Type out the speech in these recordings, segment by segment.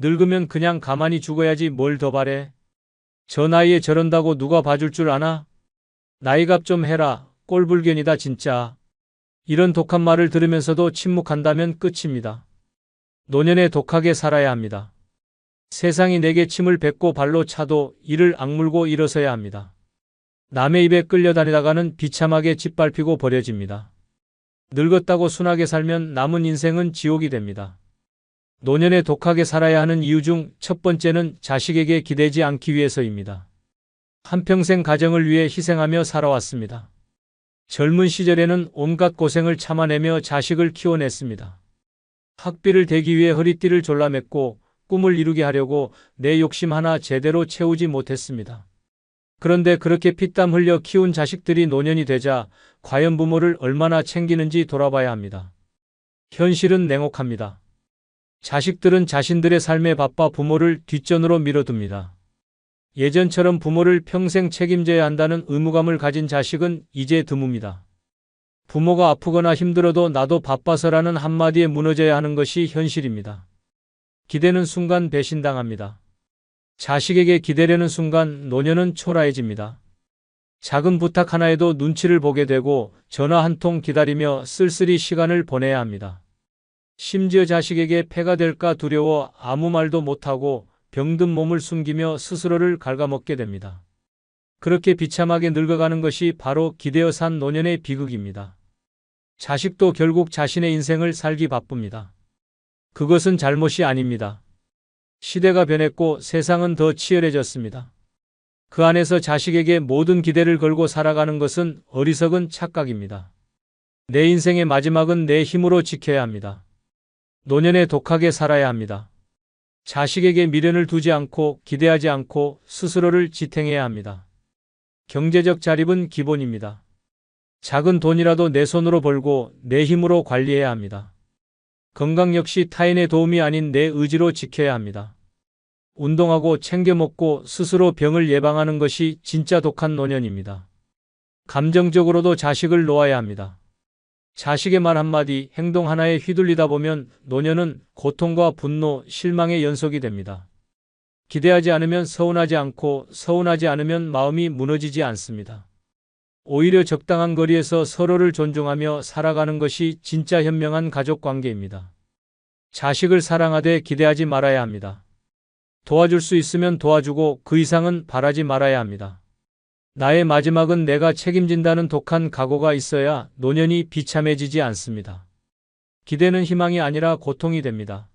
늙으면 그냥 가만히 죽어야지 뭘 더 바래. 저 나이에 저런다고 누가 봐줄 줄 아나? 나이값 좀 해라. 꼴불견이다 진짜. 이런 독한 말을 들으면서도 침묵한다면 끝입니다. 노년에 독하게 살아야 합니다. 세상이 내게 침을 뱉고 발로 차도 이를 악물고 일어서야 합니다. 남의 입에 끌려다니다가는 비참하게 짓밟히고 버려집니다. 늙었다고 순하게 살면 남은 인생은 지옥이 됩니다. 노년에 독하게 살아야 하는 이유 중 첫 번째는 자식에게 기대지 않기 위해서입니다. 한평생 가정을 위해 희생하며 살아왔습니다. 젊은 시절에는 온갖 고생을 참아내며 자식을 키워냈습니다. 학비를 대기 위해 허리띠를 졸라맸고 꿈을 이루게 하려고 내 욕심 하나 제대로 채우지 못했습니다. 그런데 그렇게 피땀 흘려 키운 자식들이 노년이 되자 과연 부모를 얼마나 챙기는지 돌아봐야 합니다. 현실은 냉혹합니다. 자식들은 자신들의 삶에 바빠 부모를 뒷전으로 밀어둡니다. 예전처럼 부모를 평생 책임져야 한다는 의무감을 가진 자식은 이제 드뭅니다. 부모가 아프거나 힘들어도 나도 바빠서라는 한마디에 무너져야 하는 것이 현실입니다. 기대는 순간 배신당합니다. 자식에게 기대려는 순간 노년은 초라해집니다. 작은 부탁 하나에도 눈치를 보게 되고 전화 한 통 기다리며 쓸쓸히 시간을 보내야 합니다. 심지어 자식에게 폐가 될까 두려워 아무 말도 못하고 병든 몸을 숨기며 스스로를 갉아먹게 됩니다. 그렇게 비참하게 늙어가는 것이 바로 기대어 산 노년의 비극입니다. 자식도 결국 자신의 인생을 살기 바쁩니다. 그것은 잘못이 아닙니다. 시대가 변했고 세상은 더 치열해졌습니다. 그 안에서 자식에게 모든 기대를 걸고 살아가는 것은 어리석은 착각입니다. 내 인생의 마지막은 내 힘으로 지켜야 합니다. 노년에 독하게 살아야 합니다. 자식에게 미련을 두지 않고 기대하지 않고 스스로를 지탱해야 합니다. 경제적 자립은 기본입니다. 작은 돈이라도 내 손으로 벌고 내 힘으로 관리해야 합니다. 건강 역시 타인의 도움이 아닌 내 의지로 지켜야 합니다. 운동하고 챙겨 먹고 스스로 병을 예방하는 것이 진짜 독한 노년입니다. 감정적으로도 자식을 놓아야 합니다. 자식의 말 한마디, 행동 하나에 휘둘리다 보면 노년은 고통과 분노, 실망의 연속이 됩니다. 기대하지 않으면 서운하지 않고 서운하지 않으면 마음이 무너지지 않습니다. 오히려 적당한 거리에서 서로를 존중하며 살아가는 것이 진짜 현명한 가족 관계입니다. 자식을 사랑하되 기대하지 말아야 합니다. 도와줄 수 있으면 도와주고 그 이상은 바라지 말아야 합니다. 나의 마지막은 내가 책임진다는 독한 각오가 있어야 노년이 비참해지지 않습니다. 기대는 희망이 아니라 고통이 됩니다.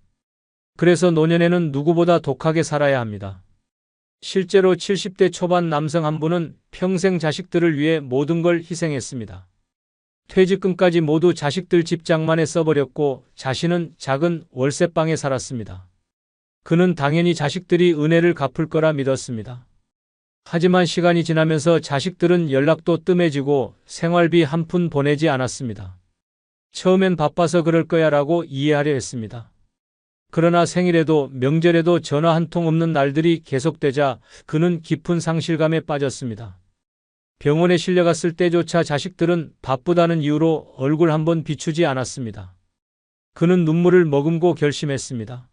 그래서 노년에는 누구보다 독하게 살아야 합니다. 실제로 70대 초반 남성 한 분은 평생 자식들을 위해 모든 걸 희생했습니다. 퇴직금까지 모두 자식들 집장만에 써버렸고 자신은 작은 월세방에 살았습니다. 그는 당연히 자식들이 은혜를 갚을 거라 믿었습니다. 하지만 시간이 지나면서 자식들은 연락도 뜸해지고 생활비 한 푼 보내지 않았습니다. 처음엔 바빠서 그럴 거야 라고 이해하려 했습니다. 그러나 생일에도 명절에도 전화 한 통 없는 날들이 계속되자 그는 깊은 상실감에 빠졌습니다. 병원에 실려갔을 때조차 자식들은 바쁘다는 이유로 얼굴 한번 비추지 않았습니다. 그는 눈물을 머금고 결심했습니다.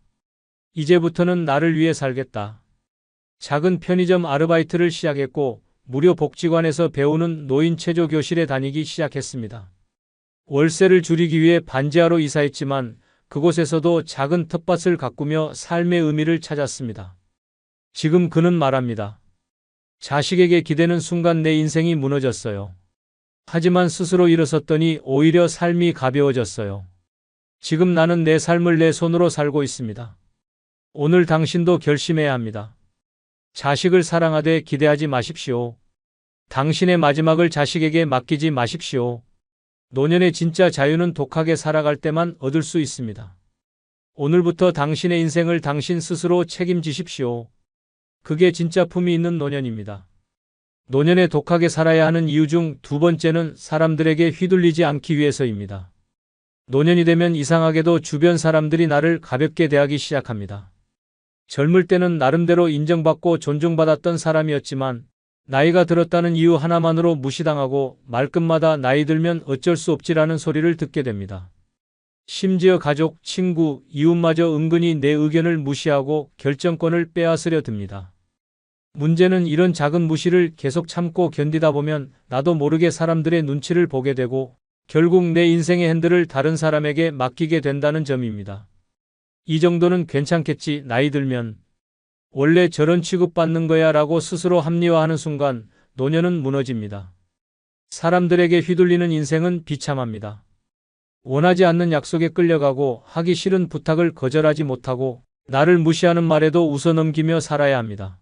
이제부터는 나를 위해 살겠다. 작은 편의점 아르바이트를 시작했고 무료 복지관에서 배우는 노인 체조 교실에 다니기 시작했습니다. 월세를 줄이기 위해 반지하로 이사했지만 그곳에서도 작은 텃밭을 가꾸며 삶의 의미를 찾았습니다. 지금 그는 말합니다. 자식에게 기대는 순간 내 인생이 무너졌어요. 하지만 스스로 일어섰더니 오히려 삶이 가벼워졌어요. 지금 나는 내 삶을 내 손으로 살고 있습니다. 오늘 당신도 결심해야 합니다. 자식을 사랑하되 기대하지 마십시오. 당신의 마지막을 자식에게 맡기지 마십시오. 노년의 진짜 자유는 독하게 살아갈 때만 얻을 수 있습니다. 오늘부터 당신의 인생을 당신 스스로 책임지십시오. 그게 진짜 품위 있는 노년입니다. 노년에 독하게 살아야 하는 이유 중 두 번째는 사람들에게 휘둘리지 않기 위해서입니다. 노년이 되면 이상하게도 주변 사람들이 나를 가볍게 대하기 시작합니다. 젊을 때는 나름대로 인정받고 존중받았던 사람이었지만 나이가 들었다는 이유 하나만으로 무시당하고 말끝마다 나이 들면 어쩔 수 없지라는 소리를 듣게 됩니다. 심지어 가족, 친구, 이웃마저 은근히 내 의견을 무시하고 결정권을 빼앗으려 듭니다. 문제는 이런 작은 무시를 계속 참고 견디다 보면 나도 모르게 사람들의 눈치를 보게 되고 결국 내 인생의 핸들을 다른 사람에게 맡기게 된다는 점입니다. 이 정도는 괜찮겠지, 나이 들면. 원래 저런 취급받는 거야 라고 스스로 합리화하는 순간 노년은 무너집니다. 사람들에게 휘둘리는 인생은 비참합니다. 원하지 않는 약속에 끌려가고 하기 싫은 부탁을 거절하지 못하고 나를 무시하는 말에도 웃어넘기며 살아야 합니다.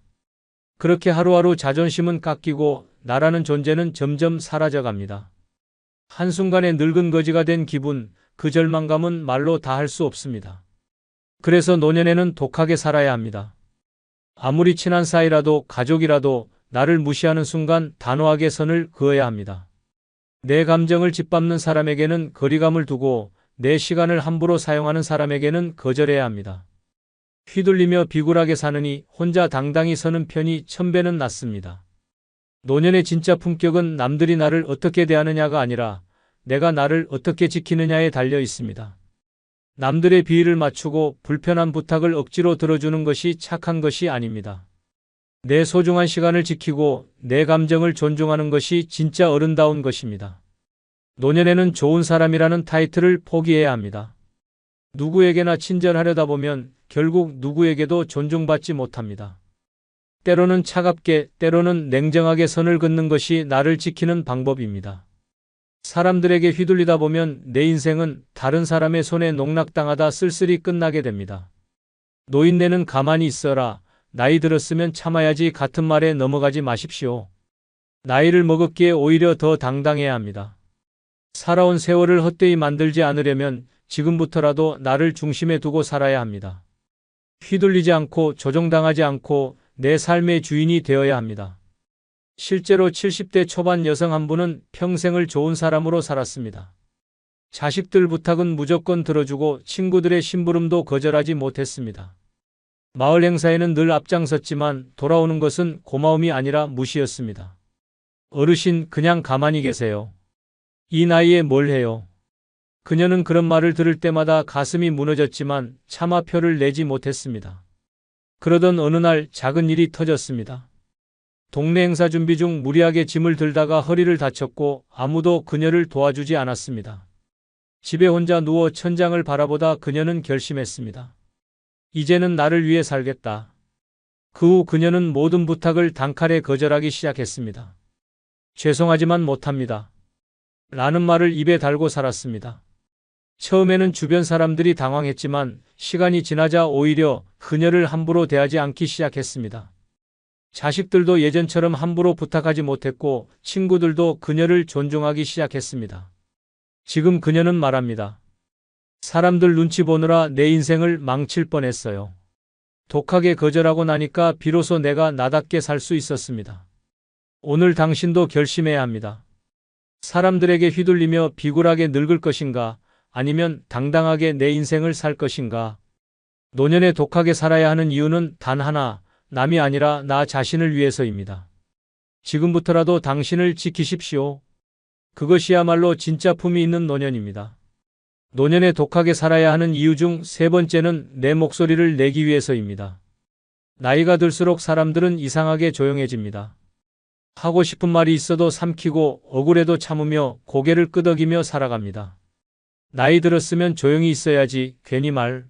그렇게 하루하루 자존심은 깎이고 나라는 존재는 점점 사라져갑니다. 한순간에 늙은 거지가 된 기분, 그 절망감은 말로 다 할 수 없습니다. 그래서 노년에는 독하게 살아야 합니다. 아무리 친한 사이라도 가족이라도 나를 무시하는 순간 단호하게 선을 그어야 합니다. 내 감정을 짓밟는 사람에게는 거리감을 두고 내 시간을 함부로 사용하는 사람에게는 거절해야 합니다. 휘둘리며 비굴하게 사느니 혼자 당당히 서는 편이 천배는 낫습니다. 노년의 진짜 품격은 남들이 나를 어떻게 대하느냐가 아니라 내가 나를 어떻게 지키느냐에 달려 있습니다. 남들의 비위를 맞추고 불편한 부탁을 억지로 들어주는 것이 착한 것이 아닙니다. 내 소중한 시간을 지키고 내 감정을 존중하는 것이 진짜 어른다운 것입니다. 노년에는 좋은 사람이라는 타이틀을 포기해야 합니다. 누구에게나 친절하려다 보면 결국 누구에게도 존중받지 못합니다. 때로는 차갑게, 때로는 냉정하게 선을 긋는 것이 나를 지키는 방법입니다. 사람들에게 휘둘리다 보면 내 인생은 다른 사람의 손에 농락당하다 쓸쓸히 끝나게 됩니다. 노인네는 가만히 있어라. 나이 들었으면 참아야지 같은 말에 넘어가지 마십시오. 나이를 먹었기에 오히려 더 당당해야 합니다. 살아온 세월을 헛되이 만들지 않으려면 지금부터라도 나를 중심에 두고 살아야 합니다. 휘둘리지 않고 조종당하지 않고 내 삶의 주인이 되어야 합니다. 실제로 70대 초반 여성 한 분은 평생을 좋은 사람으로 살았습니다. 자식들 부탁은 무조건 들어주고 친구들의 심부름도 거절하지 못했습니다. 마을 행사에는 늘 앞장섰지만 돌아오는 것은 고마움이 아니라 무시였습니다. 어르신, 그냥 가만히 계세요. 이 나이에 뭘 해요? 그녀는 그런 말을 들을 때마다 가슴이 무너졌지만 차마 표를 내지 못했습니다. 그러던 어느 날 작은 일이 터졌습니다. 동네 행사 준비 중 무리하게 짐을 들다가 허리를 다쳤고 아무도 그녀를 도와주지 않았습니다. 집에 혼자 누워 천장을 바라보다 그녀는 결심했습니다. 이제는 나를 위해 살겠다. 그 후 그녀는 모든 부탁을 단칼에 거절하기 시작했습니다. 죄송하지만 못합니다. 라는 말을 입에 달고 살았습니다. 처음에는 주변 사람들이 당황했지만 시간이 지나자 오히려 그녀를 함부로 대하지 않기 시작했습니다. 자식들도 예전처럼 함부로 부탁하지 못했고 친구들도 그녀를 존중하기 시작했습니다. 지금 그녀는 말합니다. 사람들 눈치 보느라 내 인생을 망칠 뻔했어요. 독하게 거절하고 나니까 비로소 내가 나답게 살 수 있었습니다. 오늘 당신도 결심해야 합니다. 사람들에게 휘둘리며 비굴하게 늙을 것인가, 아니면 당당하게 내 인생을 살 것인가. 노년에 독하게 살아야 하는 이유는 단 하나, 남이 아니라 나 자신을 위해서입니다. 지금부터라도 당신을 지키십시오. 그것이야말로 진짜 품이 있는 노년입니다. 노년에 독하게 살아야 하는 이유 중 세 번째는 내 목소리를 내기 위해서입니다. 나이가 들수록 사람들은 이상하게 조용해집니다. 하고 싶은 말이 있어도 삼키고 억울해도 참으며 고개를 끄덕이며 살아갑니다. 나이 들었으면 조용히 있어야지, 괜히 말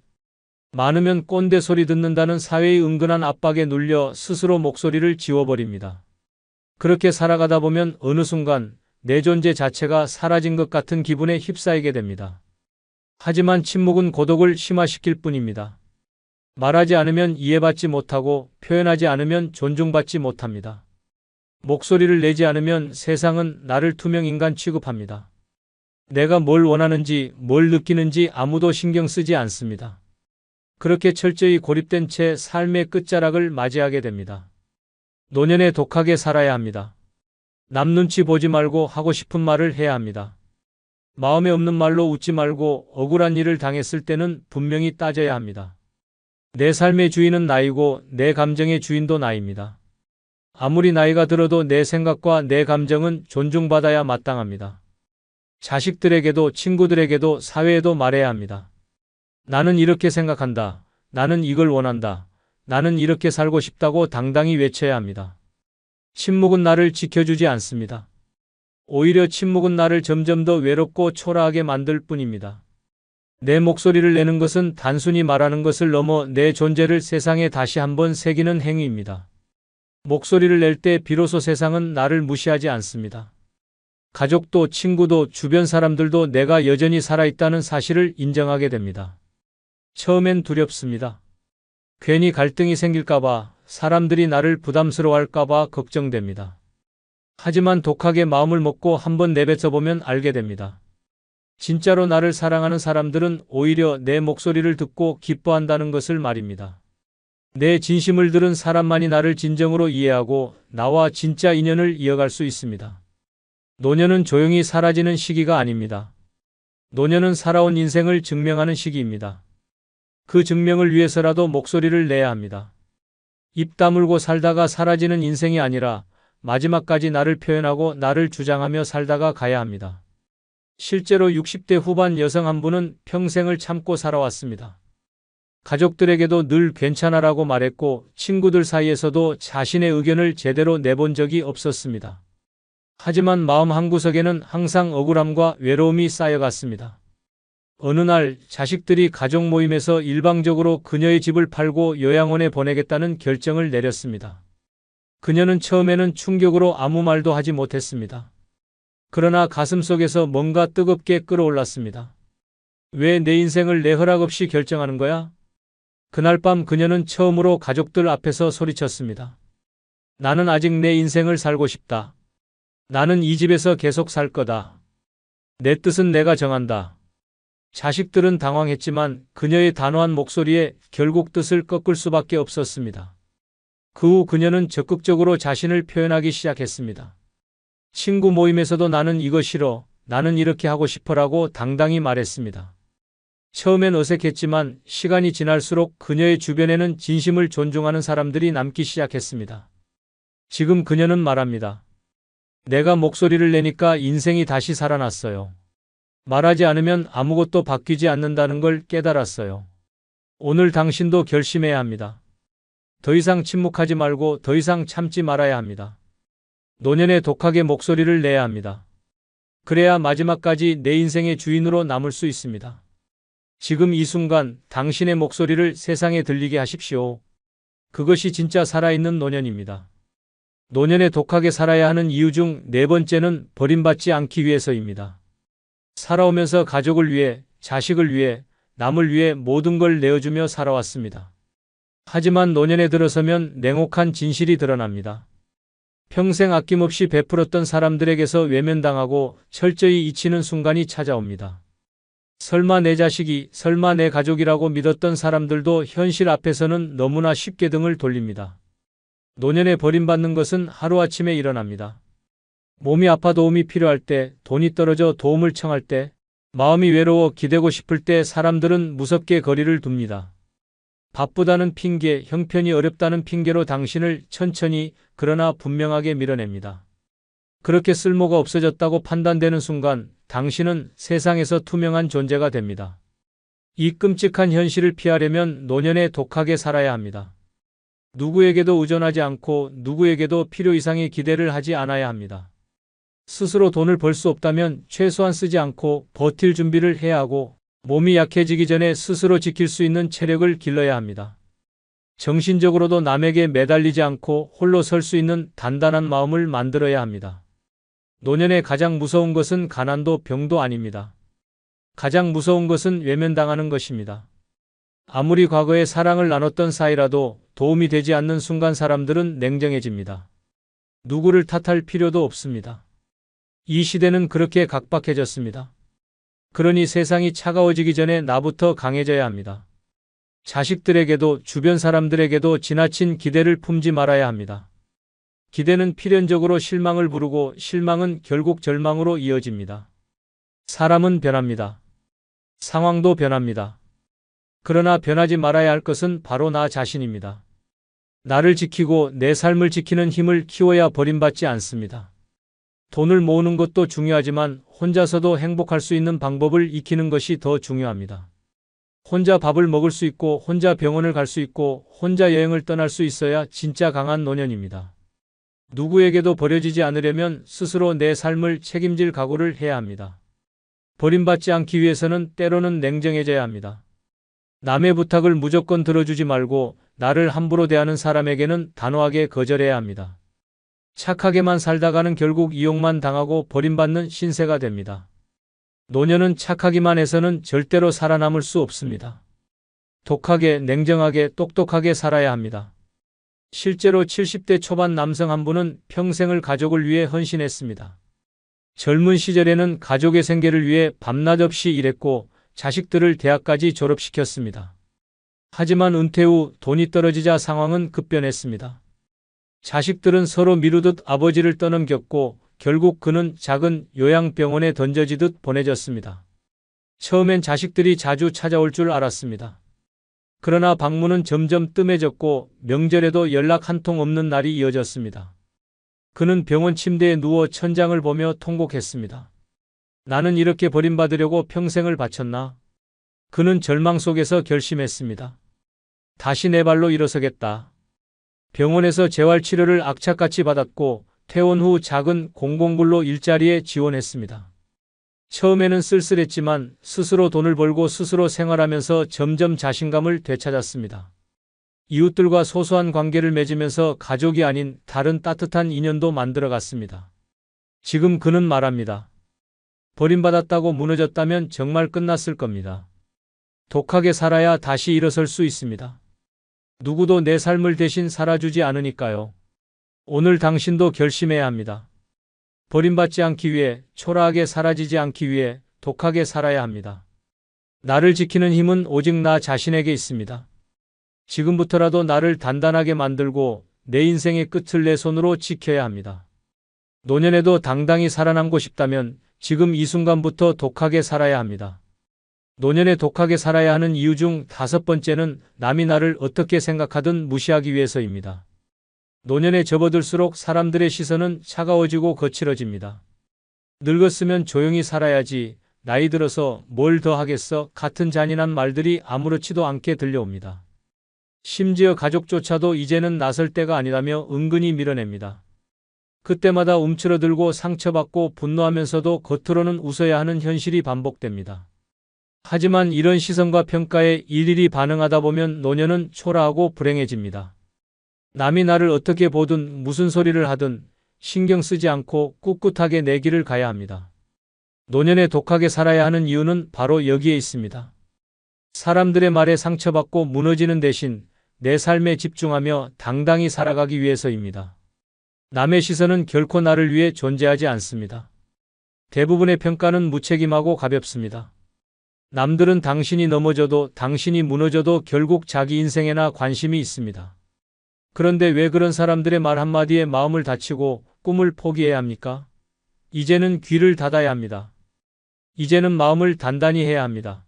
많으면 꼰대 소리 듣는다는 사회의 은근한 압박에 눌려 스스로 목소리를 지워버립니다. 그렇게 살아가다 보면 어느 순간 내 존재 자체가 사라진 것 같은 기분에 휩싸이게 됩니다. 하지만 침묵은 고독을 심화시킬 뿐입니다. 말하지 않으면 이해받지 못하고 표현하지 않으면 존중받지 못합니다. 목소리를 내지 않으면 세상은 나를 투명인간 취급합니다. 내가 뭘 원하는지, 뭘 느끼는지 아무도 신경 쓰지 않습니다. 그렇게 철저히 고립된 채 삶의 끝자락을 맞이하게 됩니다. 노년에 독하게 살아야 합니다. 남 눈치 보지 말고 하고 싶은 말을 해야 합니다. 마음에 없는 말로 웃지 말고 억울한 일을 당했을 때는 분명히 따져야 합니다. 내 삶의 주인은 나이고 내 감정의 주인도 나입니다. 아무리 나이가 들어도 내 생각과 내 감정은 존중받아야 마땅합니다. 자식들에게도 친구들에게도 사회에도 말해야 합니다. 나는 이렇게 생각한다. 나는 이걸 원한다. 나는 이렇게 살고 싶다고 당당히 외쳐야 합니다. 침묵은 나를 지켜주지 않습니다. 오히려 침묵은 나를 점점 더 외롭고 초라하게 만들 뿐입니다. 내 목소리를 내는 것은 단순히 말하는 것을 넘어 내 존재를 세상에 다시 한번 새기는 행위입니다. 목소리를 낼 때 비로소 세상은 나를 무시하지 않습니다. 가족도 친구도 주변 사람들도 내가 여전히 살아있다는 사실을 인정하게 됩니다. 처음엔 두렵습니다. 괜히 갈등이 생길까봐, 사람들이 나를 부담스러워할까봐 걱정됩니다. 하지만 독하게 마음을 먹고 한번 내뱉어보면 알게 됩니다. 진짜로 나를 사랑하는 사람들은 오히려 내 목소리를 듣고 기뻐한다는 것을 말입니다. 내 진심을 들은 사람만이 나를 진정으로 이해하고 나와 진짜 인연을 이어갈 수 있습니다. 노년은 조용히 사라지는 시기가 아닙니다. 노년은 살아온 인생을 증명하는 시기입니다. 그 증명을 위해서라도 목소리를 내야 합니다. 입 다물고 살다가 사라지는 인생이 아니라 마지막까지 나를 표현하고 나를 주장하며 살다가 가야 합니다. 실제로 60대 후반 여성 한 분은 평생을 참고 살아왔습니다. 가족들에게도 늘 괜찮아라고 말했고 친구들 사이에서도 자신의 의견을 제대로 내본 적이 없었습니다. 하지만 마음 한구석에는 항상 억울함과 외로움이 쌓여갔습니다. 어느 날 자식들이 가족 모임에서 일방적으로 그녀의 집을 팔고 요양원에 보내겠다는 결정을 내렸습니다. 그녀는 처음에는 충격으로 아무 말도 하지 못했습니다. 그러나 가슴속에서 뭔가 뜨겁게 끓어올랐습니다. 왜 내 인생을 내 허락 없이 결정하는 거야? 그날 밤 그녀는 처음으로 가족들 앞에서 소리쳤습니다. 나는 아직 내 인생을 살고 싶다. 나는 이 집에서 계속 살 거다. 내 뜻은 내가 정한다. 자식들은 당황했지만 그녀의 단호한 목소리에 결국 뜻을 꺾을 수밖에 없었습니다. 그 후 그녀는 적극적으로 자신을 표현하기 시작했습니다. 친구 모임에서도 나는 이거 싫어, 나는 이렇게 하고 싶어라고 당당히 말했습니다. 처음엔 어색했지만 시간이 지날수록 그녀의 주변에는 진심을 존중하는 사람들이 남기 시작했습니다. 지금 그녀는 말합니다. 내가 목소리를 내니까 인생이 다시 살아났어요. 말하지 않으면 아무것도 바뀌지 않는다는 걸 깨달았어요. 오늘 당신도 결심해야 합니다. 더 이상 침묵하지 말고 더 이상 참지 말아야 합니다. 노년에 독하게 목소리를 내야 합니다. 그래야 마지막까지 내 인생의 주인으로 남을 수 있습니다. 지금 이 순간 당신의 목소리를 세상에 들리게 하십시오. 그것이 진짜 살아있는 노년입니다. 노년에 독하게 살아야 하는 이유 중 네 번째는 버림받지 않기 위해서입니다. 살아오면서 가족을 위해, 자식을 위해, 남을 위해 모든 걸 내어주며 살아왔습니다. 하지만 노년에 들어서면 냉혹한 진실이 드러납니다. 평생 아낌없이 베풀었던 사람들에게서 외면당하고 철저히 잊히는 순간이 찾아옵니다. 설마 내 자식이, 설마 내 가족이라고 믿었던 사람들도 현실 앞에서는 너무나 쉽게 등을 돌립니다. 노년에 버림받는 것은 하루아침에 일어납니다. 몸이 아파 도움이 필요할 때, 돈이 떨어져 도움을 청할 때, 마음이 외로워 기대고 싶을 때 사람들은 무섭게 거리를 둡니다. 바쁘다는 핑계, 형편이 어렵다는 핑계로 당신을 천천히 그러나 분명하게 밀어냅니다. 그렇게 쓸모가 없어졌다고 판단되는 순간 당신은 세상에서 투명한 존재가 됩니다. 이 끔찍한 현실을 피하려면 노년에 독하게 살아야 합니다. 누구에게도 의존하지 않고 누구에게도 필요 이상의 기대를 하지 않아야 합니다. 스스로 돈을 벌 수 없다면 최소한 쓰지 않고 버틸 준비를 해야 하고 몸이 약해지기 전에 스스로 지킬 수 있는 체력을 길러야 합니다. 정신적으로도 남에게 매달리지 않고 홀로 설 수 있는 단단한 마음을 만들어야 합니다. 노년에 가장 무서운 것은 가난도 병도 아닙니다. 가장 무서운 것은 외면당하는 것입니다. 아무리 과거에 사랑을 나눴던 사이라도 도움이 되지 않는 순간 사람들은 냉정해집니다. 누구를 탓할 필요도 없습니다. 이 시대는 그렇게 각박해졌습니다. 그러니 세상이 차가워지기 전에 나부터 강해져야 합니다. 자식들에게도 주변 사람들에게도 지나친 기대를 품지 말아야 합니다. 기대는 필연적으로 실망을 부르고 실망은 결국 절망으로 이어집니다. 사람은 변합니다. 상황도 변합니다. 그러나 변하지 말아야 할 것은 바로 나 자신입니다. 나를 지키고 내 삶을 지키는 힘을 키워야 버림받지 않습니다. 돈을 모으는 것도 중요하지만 혼자서도 행복할 수 있는 방법을 익히는 것이 더 중요합니다. 혼자 밥을 먹을 수 있고 혼자 병원을 갈 수 있고 혼자 여행을 떠날 수 있어야 진짜 강한 노년입니다. 누구에게도 버려지지 않으려면 스스로 내 삶을 책임질 각오를 해야 합니다. 버림받지 않기 위해서는 때로는 냉정해져야 합니다. 남의 부탁을 무조건 들어주지 말고 나를 함부로 대하는 사람에게는 단호하게 거절해야 합니다. 착하게만 살다가는 결국 이용만 당하고 버림받는 신세가 됩니다. 노년은 착하기만 해서는 절대로 살아남을 수 없습니다. 독하게, 냉정하게, 똑똑하게 살아야 합니다. 실제로 70대 초반 남성 한 분은 평생을 가족을 위해 헌신했습니다. 젊은 시절에는 가족의 생계를 위해 밤낮 없이 일했고 자식들을 대학까지 졸업시켰습니다. 하지만 은퇴 후 돈이 떨어지자 상황은 급변했습니다. 자식들은 서로 미루듯 아버지를 떠넘겼고 결국 그는 작은 요양병원에 던져지듯 보내졌습니다. 처음엔 자식들이 자주 찾아올 줄 알았습니다. 그러나 방문은 점점 뜸해졌고 명절에도 연락 한 통 없는 날이 이어졌습니다. 그는 병원 침대에 누워 천장을 보며 통곡했습니다. 나는 이렇게 버림받으려고 평생을 바쳤나? 그는 절망 속에서 결심했습니다. 다시 내 발로 일어서겠다. 병원에서 재활치료를 악착같이 받았고 퇴원 후 작은 공공근로 일자리에 지원했습니다. 처음에는 쓸쓸했지만 스스로 돈을 벌고 스스로 생활하면서 점점 자신감을 되찾았습니다. 이웃들과 소소한 관계를 맺으면서 가족이 아닌 다른 따뜻한 인연도 만들어갔습니다. 지금 그는 말합니다. 버림받았다고 무너졌다면 정말 끝났을 겁니다. 독하게 살아야 다시 일어설 수 있습니다. 누구도 내 삶을 대신 살아주지 않으니까요. 오늘 당신도 결심해야 합니다. 버림받지 않기 위해, 초라하게 사라지지 않기 위해 독하게 살아야 합니다. 나를 지키는 힘은 오직 나 자신에게 있습니다. 지금부터라도 나를 단단하게 만들고 내 인생의 끝을 내 손으로 지켜야 합니다. 노년에도 당당히 살아남고 싶다면 지금 이 순간부터 독하게 살아야 합니다. 노년에 독하게 살아야 하는 이유 중 5번째는 남이 나를 어떻게 생각하든 무시하기 위해서입니다. 노년에 접어들수록 사람들의 시선은 차가워지고 거칠어집니다. 늙었으면 조용히 살아야지, 나이 들어서 뭘 더 하겠어 같은 잔인한 말들이 아무렇지도 않게 들려옵니다. 심지어 가족조차도 이제는 나설 때가 아니라며 은근히 밀어냅니다. 그때마다 움츠러들고 상처받고 분노하면서도 겉으로는 웃어야 하는 현실이 반복됩니다. 하지만 이런 시선과 평가에 일일이 반응하다 보면 노년은 초라하고 불행해집니다. 남이 나를 어떻게 보든 무슨 소리를 하든 신경 쓰지 않고 꿋꿋하게 내 길을 가야 합니다. 노년에 독하게 살아야 하는 이유는 바로 여기에 있습니다. 사람들의 말에 상처받고 무너지는 대신 내 삶에 집중하며 당당히 살아가기 위해서입니다. 남의 시선은 결코 나를 위해 존재하지 않습니다. 대부분의 평가는 무책임하고 가볍습니다. 남들은 당신이 넘어져도 당신이 무너져도 결국 자기 인생에나 관심이 있습니다. 그런데 왜 그런 사람들의 말 한마디에 마음을 다치고 꿈을 포기해야 합니까? 이제는 귀를 닫아야 합니다. 이제는 마음을 단단히 해야 합니다.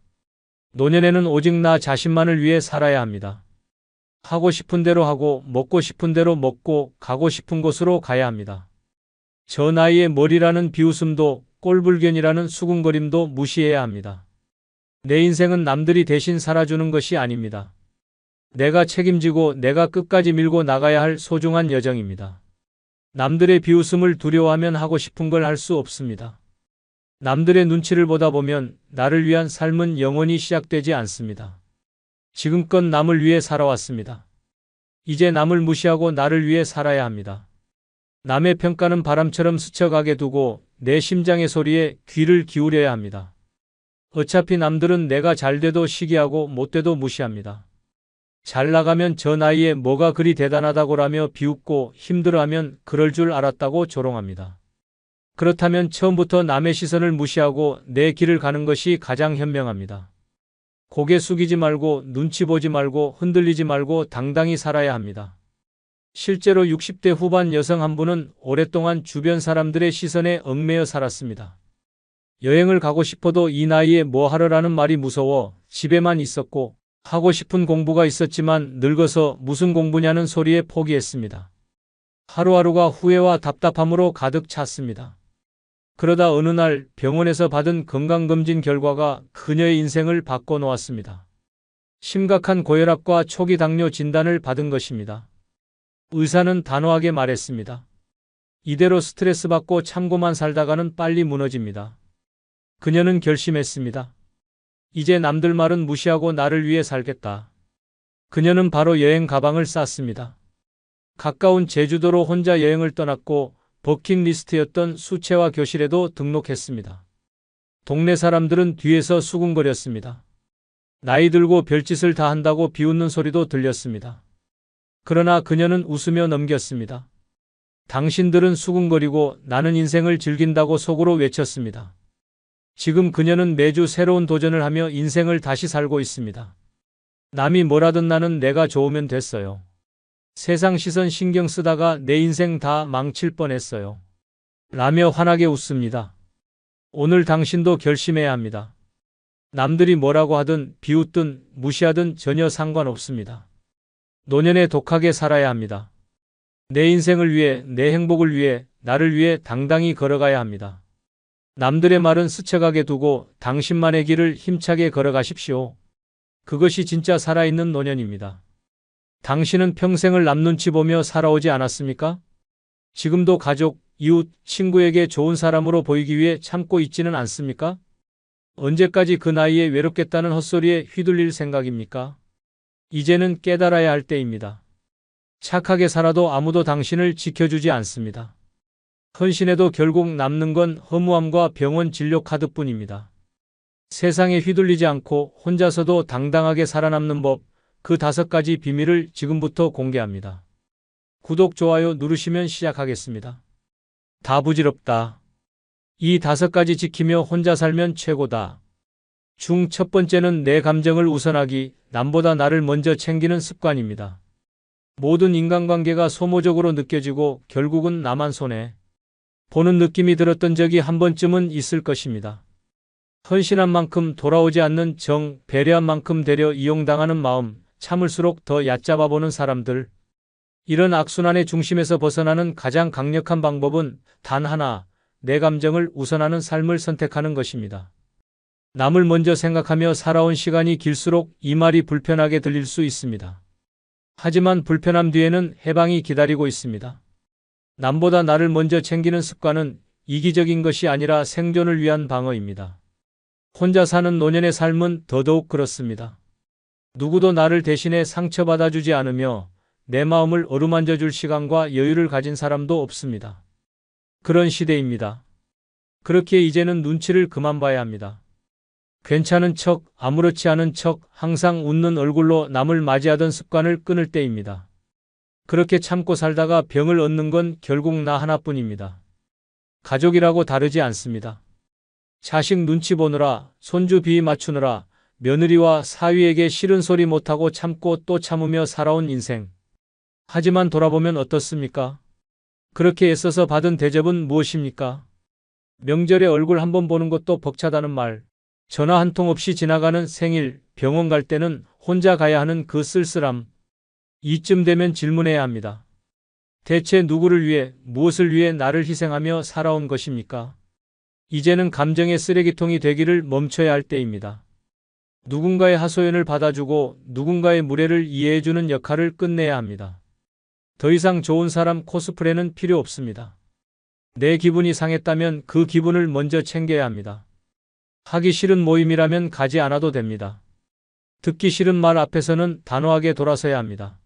노년에는 오직 나 자신만을 위해 살아야 합니다. 하고 싶은 대로 하고 먹고 싶은 대로 먹고 가고 싶은 곳으로 가야 합니다. 저 나이에 머리라는 비웃음도 꼴불견이라는 수군거림도 무시해야 합니다. 내 인생은 남들이 대신 살아주는 것이 아닙니다. 내가 책임지고 내가 끝까지 밀고 나가야 할 소중한 여정입니다. 남들의 비웃음을 두려워하면 하고 싶은 걸 할 수 없습니다. 남들의 눈치를 보다 보면 나를 위한 삶은 영원히 시작되지 않습니다. 지금껏 남을 위해 살아왔습니다. 이제 남을 무시하고 나를 위해 살아야 합니다. 남의 평가는 바람처럼 스쳐가게 두고 내 심장의 소리에 귀를 기울여야 합니다. 어차피 남들은 내가 잘 돼도 시기하고 못 돼도 무시합니다. 잘 나가면 저 나이에 뭐가 그리 대단하다고라며 비웃고 힘들어하면 그럴 줄 알았다고 조롱합니다. 그렇다면 처음부터 남의 시선을 무시하고 내 길을 가는 것이 가장 현명합니다. 고개 숙이지 말고 눈치 보지 말고 흔들리지 말고 당당히 살아야 합니다. 실제로 60대 후반 여성 한 분은 오랫동안 주변 사람들의 시선에 얽매여 살았습니다. 여행을 가고 싶어도 이 나이에 뭐 하러라는 말이 무서워 집에만 있었고 하고 싶은 공부가 있었지만 늙어서 무슨 공부냐는 소리에 포기했습니다. 하루하루가 후회와 답답함으로 가득 찼습니다. 그러다 어느 날 병원에서 받은 건강검진 결과가 그녀의 인생을 바꿔놓았습니다. 심각한 고혈압과 초기 당뇨 진단을 받은 것입니다. 의사는 단호하게 말했습니다. 이대로 스트레스 받고 참고만 살다가는 빨리 무너집니다. 그녀는 결심했습니다. 이제 남들 말은 무시하고 나를 위해 살겠다. 그녀는 바로 여행 가방을 쌌습니다. 가까운 제주도로 혼자 여행을 떠났고 버킷리스트였던 수채화 교실에도 등록했습니다. 동네 사람들은 뒤에서 수군거렸습니다. 나이 들고 별짓을 다 한다고 비웃는 소리도 들렸습니다. 그러나 그녀는 웃으며 넘겼습니다. 당신들은 수군거리고 나는 인생을 즐긴다고 속으로 외쳤습니다. 지금 그녀는 매주 새로운 도전을 하며 인생을 다시 살고 있습니다. 남이 뭐라든 나는 내가 좋으면 됐어요. 세상 시선 신경 쓰다가 내 인생 다 망칠 뻔했어요. 라며 환하게 웃습니다. 오늘 당신도 결심해야 합니다. 남들이 뭐라고 하든 비웃든 무시하든 전혀 상관없습니다. 노년에 독하게 살아야 합니다. 내 인생을 위해, 내 행복을 위해, 나를 위해 당당히 걸어가야 합니다. 남들의 말은 스쳐가게 두고 당신만의 길을 힘차게 걸어가십시오. 그것이 진짜 살아있는 노년입니다. 당신은 평생을 남 눈치 보며 살아오지 않았습니까? 지금도 가족, 이웃, 친구에게 좋은 사람으로 보이기 위해 참고 있지는 않습니까? 언제까지 그 나이에 외롭겠다는 헛소리에 휘둘릴 생각입니까? 이제는 깨달아야 할 때입니다. 착하게 살아도 아무도 당신을 지켜주지 않습니다. 헌신해도 결국 남는 건 허무함과 병원 진료 카드뿐입니다. 세상에 휘둘리지 않고 혼자서도 당당하게 살아남는 법, 그 5가지 비밀을 지금부터 공개합니다. 구독, 좋아요 누르시면 시작하겠습니다. 다 부질없다. 이 5가지 지키며 혼자 살면 최고다. 첫 번째는 내 감정을 우선하기, 남보다 나를 먼저 챙기는 습관입니다. 모든 인간관계가 소모적으로 느껴지고 결국은 나만 손해 보는 느낌이 들었던 적이 한 번쯤은 있을 것입니다. 헌신한 만큼 돌아오지 않는 정, 배려한 만큼 되려 이용당하는 마음, 참을수록 더 얕잡아 보는 사람들. 이런 악순환의 중심에서 벗어나는 가장 강력한 방법은 단 하나, 내 감정을 우선하는 삶을 선택하는 것입니다. 남을 먼저 생각하며 살아온 시간이 길수록 이 말이 불편하게 들릴 수 있습니다. 하지만 불편함 뒤에는 해방이 기다리고 있습니다. 남보다 나를 먼저 챙기는 습관은 이기적인 것이 아니라 생존을 위한 방어입니다. 혼자 사는 노년의 삶은 더더욱 그렇습니다. 누구도 나를 대신해 상처받아주지 않으며 내 마음을 어루만져 줄 시간과 여유를 가진 사람도 없습니다. 그런 시대입니다. 그렇기에 이제는 눈치를 그만 봐야 합니다. 괜찮은 척, 아무렇지 않은 척, 항상 웃는 얼굴로 남을 맞이하던 습관을 끊을 때입니다. 그렇게 참고 살다가 병을 얻는 건 결국 나 하나뿐입니다. 가족이라고 다르지 않습니다. 자식 눈치 보느라, 손주 비위 맞추느라, 며느리와 사위에게 싫은 소리 못하고 참고 또 참으며 살아온 인생. 하지만 돌아보면 어떻습니까? 그렇게 애써서 받은 대접은 무엇입니까? 명절에 얼굴 한번 보는 것도 벅차다는 말, 전화 한 통 없이 지나가는 생일, 병원 갈 때는 혼자 가야 하는 그 쓸쓸함. 이쯤 되면 질문해야 합니다. 대체 누구를 위해, 무엇을 위해 나를 희생하며 살아온 것입니까? 이제는 감정의 쓰레기통이 되기를 멈춰야 할 때입니다. 누군가의 하소연을 받아주고 누군가의 무례를 이해해주는 역할을 끝내야 합니다. 더 이상 좋은 사람 코스프레는 필요 없습니다. 내 기분이 상했다면 그 기분을 먼저 챙겨야 합니다. 하기 싫은 모임이라면 가지 않아도 됩니다. 듣기 싫은 말 앞에서는 단호하게 돌아서야 합니다.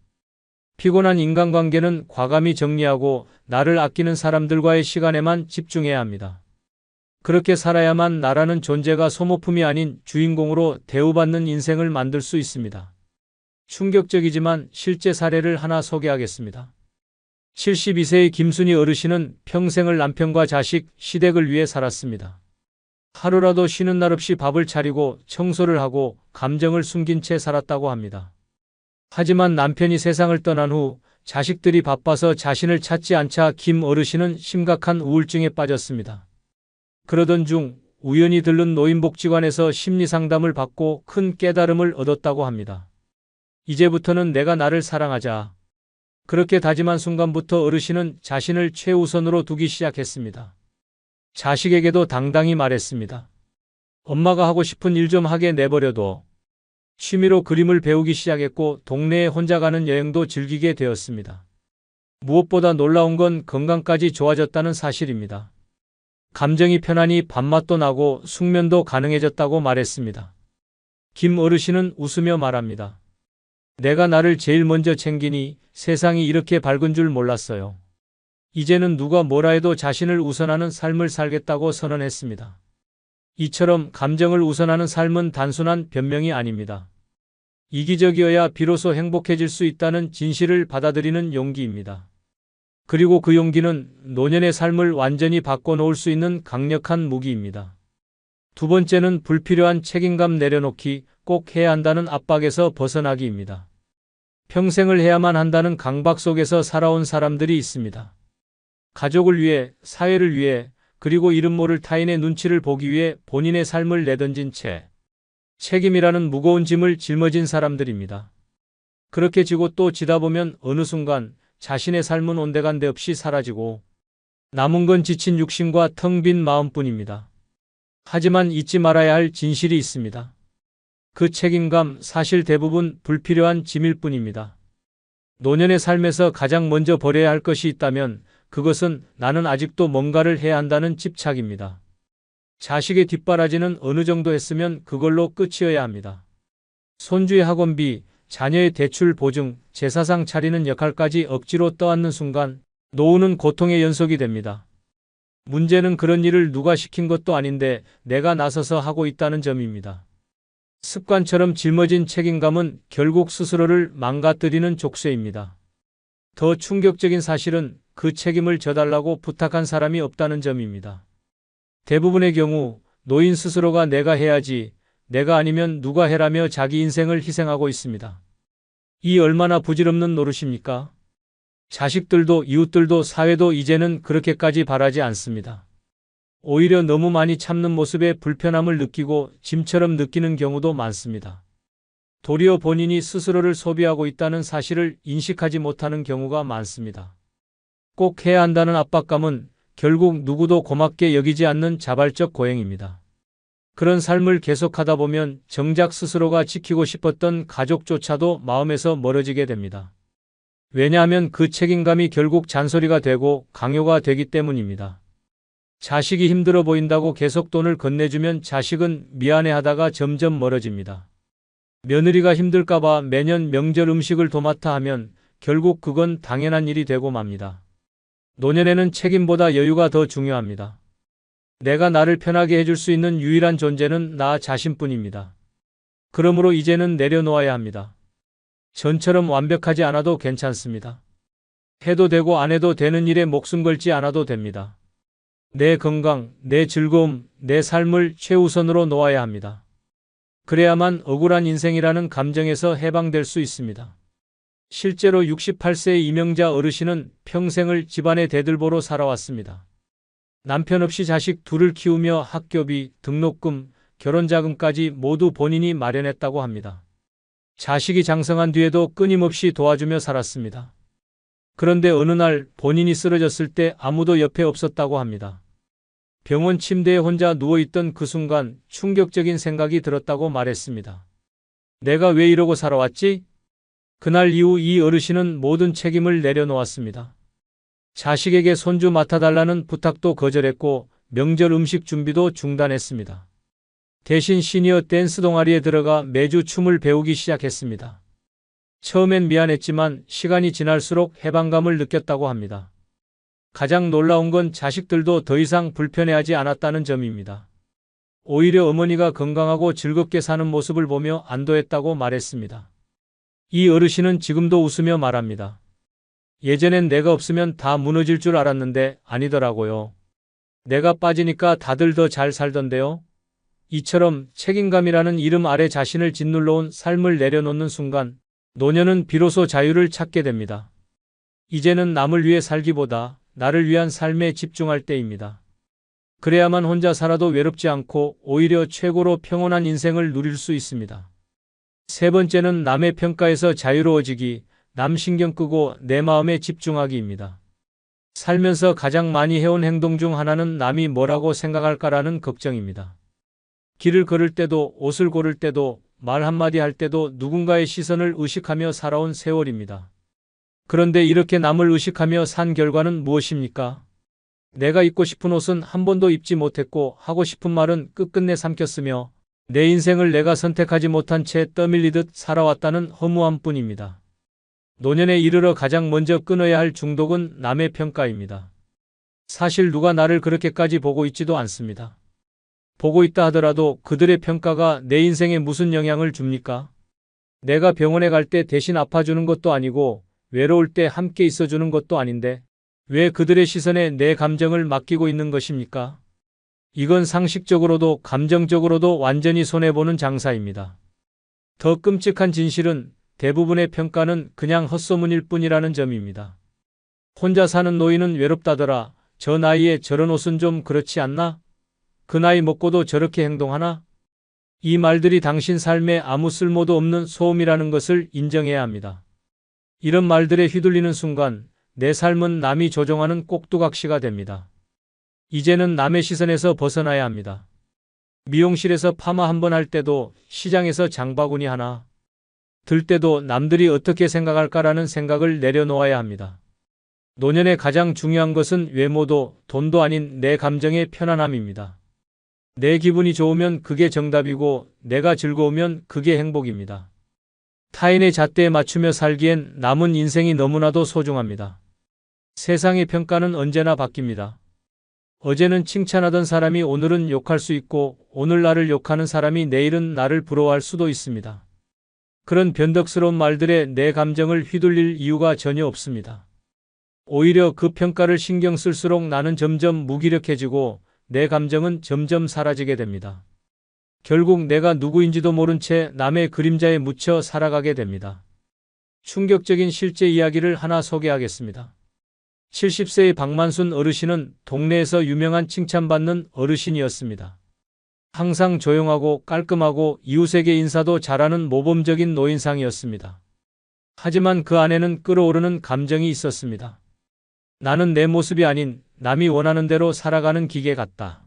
피곤한 인간관계는 과감히 정리하고 나를 아끼는 사람들과의 시간에만 집중해야 합니다. 그렇게 살아야만 나라는 존재가 소모품이 아닌 주인공으로 대우받는 인생을 만들 수 있습니다. 충격적이지만 실제 사례를 하나 소개하겠습니다. 72세의 김순희 어르신은 평생을 남편과 자식, 시댁을 위해 살았습니다. 하루라도 쉬는 날 없이 밥을 차리고 청소를 하고 감정을 숨긴 채 살았다고 합니다. 하지만 남편이 세상을 떠난 후 자식들이 바빠서 자신을 찾지 않자 김 어르신은 심각한 우울증에 빠졌습니다. 그러던 중 우연히 들른 노인복지관에서 심리상담을 받고 큰 깨달음을 얻었다고 합니다. 이제부터는 내가 나를 사랑하자. 그렇게 다짐한 순간부터 어르신은 자신을 최우선으로 두기 시작했습니다. 자식에게도 당당히 말했습니다. 엄마가 하고 싶은 일 좀 하게 내버려둬. 취미로 그림을 배우기 시작했고 동네에 혼자 가는 여행도 즐기게 되었습니다. 무엇보다 놀라운 건 건강까지 좋아졌다는 사실입니다. 감정이 편안히 밥맛도 나고 숙면도 가능해졌다고 말했습니다. 김 어르신은 웃으며 말합니다. 내가 나를 제일 먼저 챙기니 세상이 이렇게 밝은 줄 몰랐어요. 이제는 누가 뭐라 해도 자신을 우선하는 삶을 살겠다고 선언했습니다. 이처럼 감정을 우선하는 삶은 단순한 변명이 아닙니다. 이기적이어야 비로소 행복해질 수 있다는 진실을 받아들이는 용기입니다. 그리고 그 용기는 노년의 삶을 완전히 바꿔놓을 수 있는 강력한 무기입니다. 두 번째는 불필요한 책임감 내려놓기, 꼭 해야 한다는 압박에서 벗어나기입니다. 평생을 해야만 한다는 강박 속에서 살아온 사람들이 있습니다. 가족을 위해, 사회를 위해, 그리고 이름 모를 타인의 눈치를 보기 위해 본인의 삶을 내던진 채 책임이라는 무거운 짐을 짊어진 사람들입니다. 그렇게 지고 또 지다 보면 어느 순간 자신의 삶은 온데간데 없이 사라지고 남은 건 지친 육신과 텅 빈 마음뿐입니다. 하지만 잊지 말아야 할 진실이 있습니다. 그 책임감 사실 대부분 불필요한 짐일 뿐입니다. 노년의 삶에서 가장 먼저 버려야 할 것이 있다면 그것은 나는 아직도 뭔가를 해야 한다는 집착입니다. 자식의 뒷바라지는 어느 정도 했으면 그걸로 끝이어야 합니다. 손주의 학원비, 자녀의 대출 보증, 제사상 차리는 역할까지 억지로 떠안는 순간 노후는 고통의 연속이 됩니다. 문제는 그런 일을 누가 시킨 것도 아닌데 내가 나서서 하고 있다는 점입니다. 습관처럼 짊어진 책임감은 결국 스스로를 망가뜨리는 족쇄입니다. 더 충격적인 사실은 그 책임을 져달라고 부탁한 사람이 없다는 점입니다. 대부분의 경우 노인 스스로가 내가 해야지, 내가 아니면 누가 해라며 자기 인생을 희생하고 있습니다. 이 얼마나 부질없는 노릇입니까? 자식들도 이웃들도 사회도 이제는 그렇게까지 바라지 않습니다. 오히려 너무 많이 참는 모습에 불편함을 느끼고 짐처럼 느끼는 경우도 많습니다. 도리어 본인이 스스로를 소비하고 있다는 사실을 인식하지 못하는 경우가 많습니다. 꼭 해야 한다는 압박감은 결국 누구도 고맙게 여기지 않는 자발적 고행입니다. 그런 삶을 계속하다 보면 정작 스스로가 지키고 싶었던 가족조차도 마음에서 멀어지게 됩니다. 왜냐하면 그 책임감이 결국 잔소리가 되고 강요가 되기 때문입니다. 자식이 힘들어 보인다고 계속 돈을 건네주면 자식은 미안해하다가 점점 멀어집니다. 며느리가 힘들까봐 매년 명절 음식을 도맡아 하면 결국 그건 당연한 일이 되고 맙니다. 노년에는 책임보다 여유가 더 중요합니다. 내가 나를 편하게 해줄 수 있는 유일한 존재는 나 자신뿐입니다. 그러므로 이제는 내려놓아야 합니다. 전처럼 완벽하지 않아도 괜찮습니다. 해도 되고 안 해도 되는 일에 목숨 걸지 않아도 됩니다. 내 건강, 내 즐거움, 내 삶을 최우선으로 놓아야 합니다. 그래야만 억울한 인생이라는 감정에서 해방될 수 있습니다. 실제로 68세의 이명자 어르신은 평생을 집안의 대들보로 살아왔습니다. 남편 없이 자식 둘을 키우며 학교비, 등록금, 결혼자금까지 모두 본인이 마련했다고 합니다. 자식이 장성한 뒤에도 끊임없이 도와주며 살았습니다. 그런데 어느 날 본인이 쓰러졌을 때 아무도 옆에 없었다고 합니다. 병원 침대에 혼자 누워있던 그 순간 충격적인 생각이 들었다고 말했습니다. 내가 왜 이러고 살아왔지? 그날 이후 이 어르신은 모든 책임을 내려놓았습니다. 자식에게 손주 맡아달라는 부탁도 거절했고 명절 음식 준비도 중단했습니다. 대신 시니어 댄스 동아리에 들어가 매주 춤을 배우기 시작했습니다. 처음엔 미안했지만 시간이 지날수록 해방감을 느꼈다고 합니다. 가장 놀라운 건 자식들도 더 이상 불편해하지 않았다는 점입니다. 오히려 어머니가 건강하고 즐겁게 사는 모습을 보며 안도했다고 말했습니다. 이 어르신은 지금도 웃으며 말합니다. 예전엔 내가 없으면 다 무너질 줄 알았는데 아니더라고요. 내가 빠지니까 다들 더 잘 살던데요. 이처럼 책임감이라는 이름 아래 자신을 짓눌러온 삶을 내려놓는 순간 노년은 비로소 자유를 찾게 됩니다. 이제는 남을 위해 살기보다 나를 위한 삶에 집중할 때입니다. 그래야만 혼자 살아도 외롭지 않고 오히려 최고로 평온한 인생을 누릴 수 있습니다. 세 번째는 남의 평가에서 자유로워지기, 남 신경 끄고 내 마음에 집중하기입니다. 살면서 가장 많이 해온 행동 중 하나는 남이 뭐라고 생각할까라는 걱정입니다. 길을 걸을 때도, 옷을 고를 때도, 말 한마디 할 때도 누군가의 시선을 의식하며 살아온 세월입니다. 그런데 이렇게 남을 의식하며 산 결과는 무엇입니까? 내가 입고 싶은 옷은 한 번도 입지 못했고 하고 싶은 말은 끝끝내 삼켰으며 내 인생을 내가 선택하지 못한 채 떠밀리듯 살아왔다는 허무함 뿐입니다. 노년에 이르러 가장 먼저 끊어야 할 중독은 남의 평가입니다. 사실 누가 나를 그렇게까지 보고 있지도 않습니다. 보고 있다 하더라도 그들의 평가가 내 인생에 무슨 영향을 줍니까? 내가 병원에 갈 때 대신 아파주는 것도 아니고 외로울 때 함께 있어주는 것도 아닌데 왜 그들의 시선에 내 감정을 맡기고 있는 것입니까? 이건 상식적으로도 감정적으로도 완전히 손해보는 장사입니다. 더 끔찍한 진실은 대부분의 평가는 그냥 헛소문일 뿐이라는 점입니다. 혼자 사는 노인은 외롭다더라. 저 나이에 저런 옷은 좀 그렇지 않나? 그 나이 먹고도 저렇게 행동하나? 이 말들이 당신 삶에 아무 쓸모도 없는 소음이라는 것을 인정해야 합니다. 이런 말들에 휘둘리는 순간 내 삶은 남이 조종하는 꼭두각시가 됩니다. 이제는 남의 시선에서 벗어나야 합니다. 미용실에서 파마 한 번 할 때도, 시장에서 장바구니 하나 들 때도 남들이 어떻게 생각할까라는 생각을 내려놓아야 합니다. 노년에 가장 중요한 것은 외모도 돈도 아닌 내 감정의 편안함입니다. 내 기분이 좋으면 그게 정답이고 내가 즐거우면 그게 행복입니다. 타인의 잣대에 맞추며 살기엔 남은 인생이 너무나도 소중합니다. 세상의 평가는 언제나 바뀝니다. 어제는 칭찬하던 사람이 오늘은 욕할 수 있고 오늘 나를 욕하는 사람이 내일은 나를 부러워할 수도 있습니다. 그런 변덕스러운 말들에 내 감정을 휘둘릴 이유가 전혀 없습니다. 오히려 그 평가를 신경 쓸수록 나는 점점 무기력해지고 내 감정은 점점 사라지게 됩니다. 결국 내가 누구인지도 모른 채 남의 그림자에 묻혀 살아가게 됩니다. 충격적인 실제 이야기를 하나 소개하겠습니다. 70세의 박만순 어르신은 동네에서 유명한 칭찬받는 어르신이었습니다. 항상 조용하고 깔끔하고 이웃에게 인사도 잘하는 모범적인 노인상이었습니다. 하지만 그 안에는 끓어오르는 감정이 있었습니다. 나는 내 모습이 아닌 남이 원하는 대로 살아가는 기계 같다.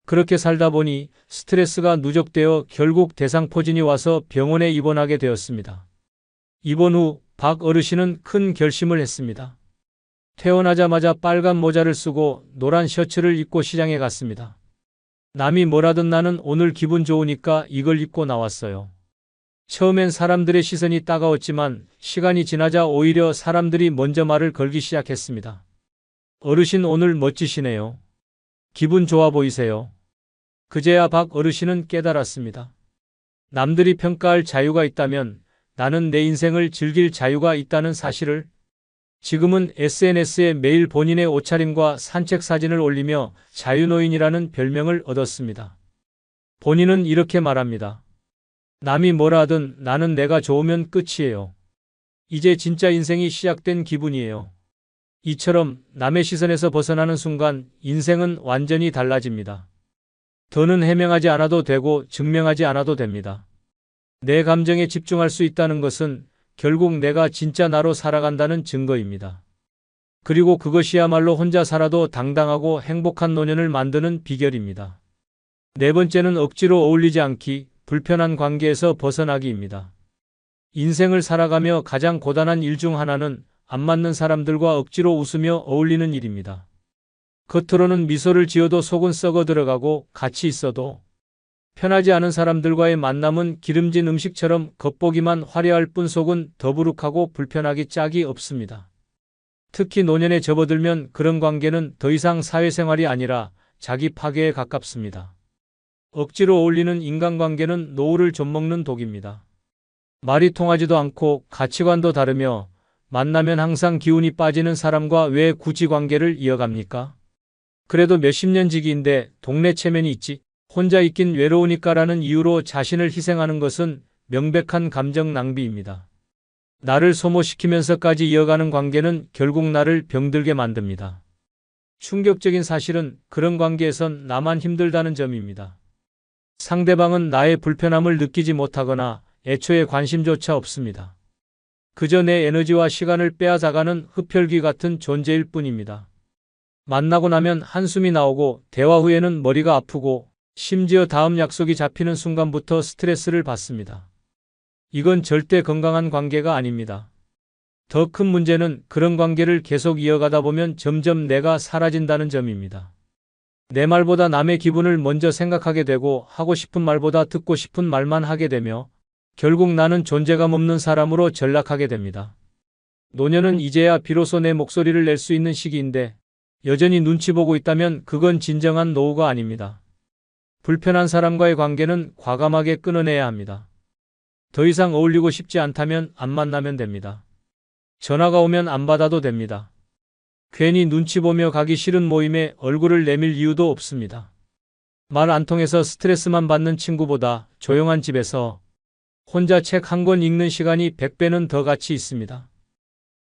그렇게 살다 보니 스트레스가 누적되어 결국 대상포진이 와서 병원에 입원하게 되었습니다. 입원 후 박 어르신은 큰 결심을 했습니다. 퇴원하자마자 빨간 모자를 쓰고 노란 셔츠를 입고 시장에 갔습니다. 남이 뭐라든 나는 오늘 기분 좋으니까 이걸 입고 나왔어요. 처음엔 사람들의 시선이 따가웠지만 시간이 지나자 오히려 사람들이 먼저 말을 걸기 시작했습니다. 어르신 오늘 멋지시네요. 기분 좋아 보이세요. 그제야 박 어르신은 깨달았습니다. 남들이 평가할 자유가 있다면 나는 내 인생을 즐길 자유가 있다는 사실을. 지금은 SNS에 매일 본인의 옷차림과 산책 사진을 올리며 자유노인이라는 별명을 얻었습니다. 본인은 이렇게 말합니다. 남이 뭐라 하든 나는 내가 좋으면 끝이에요. 이제 진짜 인생이 시작된 기분이에요. 이처럼 남의 시선에서 벗어나는 순간 인생은 완전히 달라집니다. 더는 해명하지 않아도 되고 증명하지 않아도 됩니다. 내 감정에 집중할 수 있다는 것은 결국 내가 진짜 나로 살아간다는 증거입니다. 그리고 그것이야말로 혼자 살아도 당당하고 행복한 노년을 만드는 비결입니다. 네 번째는 억지로 어울리지 않기, 불편한 관계에서 벗어나기입니다. 인생을 살아가며 가장 고단한 일 중 하나는 안 맞는 사람들과 억지로 웃으며 어울리는 일입니다. 겉으로는 미소를 지어도 속은 썩어 들어가고 같이 있어도 편하지 않은 사람들과의 만남은 기름진 음식처럼 겉보기만 화려할 뿐 속은 더부룩하고 불편하기 짝이 없습니다. 특히 노년에 접어들면 그런 관계는 더 이상 사회생활이 아니라 자기 파괴에 가깝습니다. 억지로 어울리는 인간관계는 노후를 좀먹는 독입니다. 말이 통하지도 않고 가치관도 다르며 만나면 항상 기운이 빠지는 사람과 왜 굳이 관계를 이어갑니까? 그래도 몇십 년 지기인데 동네 체면이 있지. 혼자 있긴 외로우니까라는 이유로 자신을 희생하는 것은 명백한 감정 낭비입니다. 나를 소모시키면서까지 이어가는 관계는 결국 나를 병들게 만듭니다. 충격적인 사실은 그런 관계에선 나만 힘들다는 점입니다. 상대방은 나의 불편함을 느끼지 못하거나 애초에 관심조차 없습니다. 그저 내 에너지와 시간을 빼앗아가는 흡혈귀 같은 존재일 뿐입니다. 만나고 나면 한숨이 나오고 대화 후에는 머리가 아프고 심지어 다음 약속이 잡히는 순간부터 스트레스를 받습니다. 이건 절대 건강한 관계가 아닙니다. 더 큰 문제는 그런 관계를 계속 이어가다 보면 점점 내가 사라진다는 점입니다. 내 말보다 남의 기분을 먼저 생각하게 되고 하고 싶은 말보다 듣고 싶은 말만 하게 되며 결국 나는 존재감 없는 사람으로 전락하게 됩니다. 노년은 이제야 비로소 내 목소리를 낼 수 있는 시기인데 여전히 눈치 보고 있다면 그건 진정한 노후가 아닙니다. 불편한 사람과의 관계는 과감하게 끊어내야 합니다. 더 이상 어울리고 싶지 않다면 안 만나면 됩니다. 전화가 오면 안 받아도 됩니다. 괜히 눈치 보며 가기 싫은 모임에 얼굴을 내밀 이유도 없습니다. 말 안 통해서 스트레스만 받는 친구보다 조용한 집에서 혼자 책 한 권 읽는 시간이 100배는 더 가치 있습니다.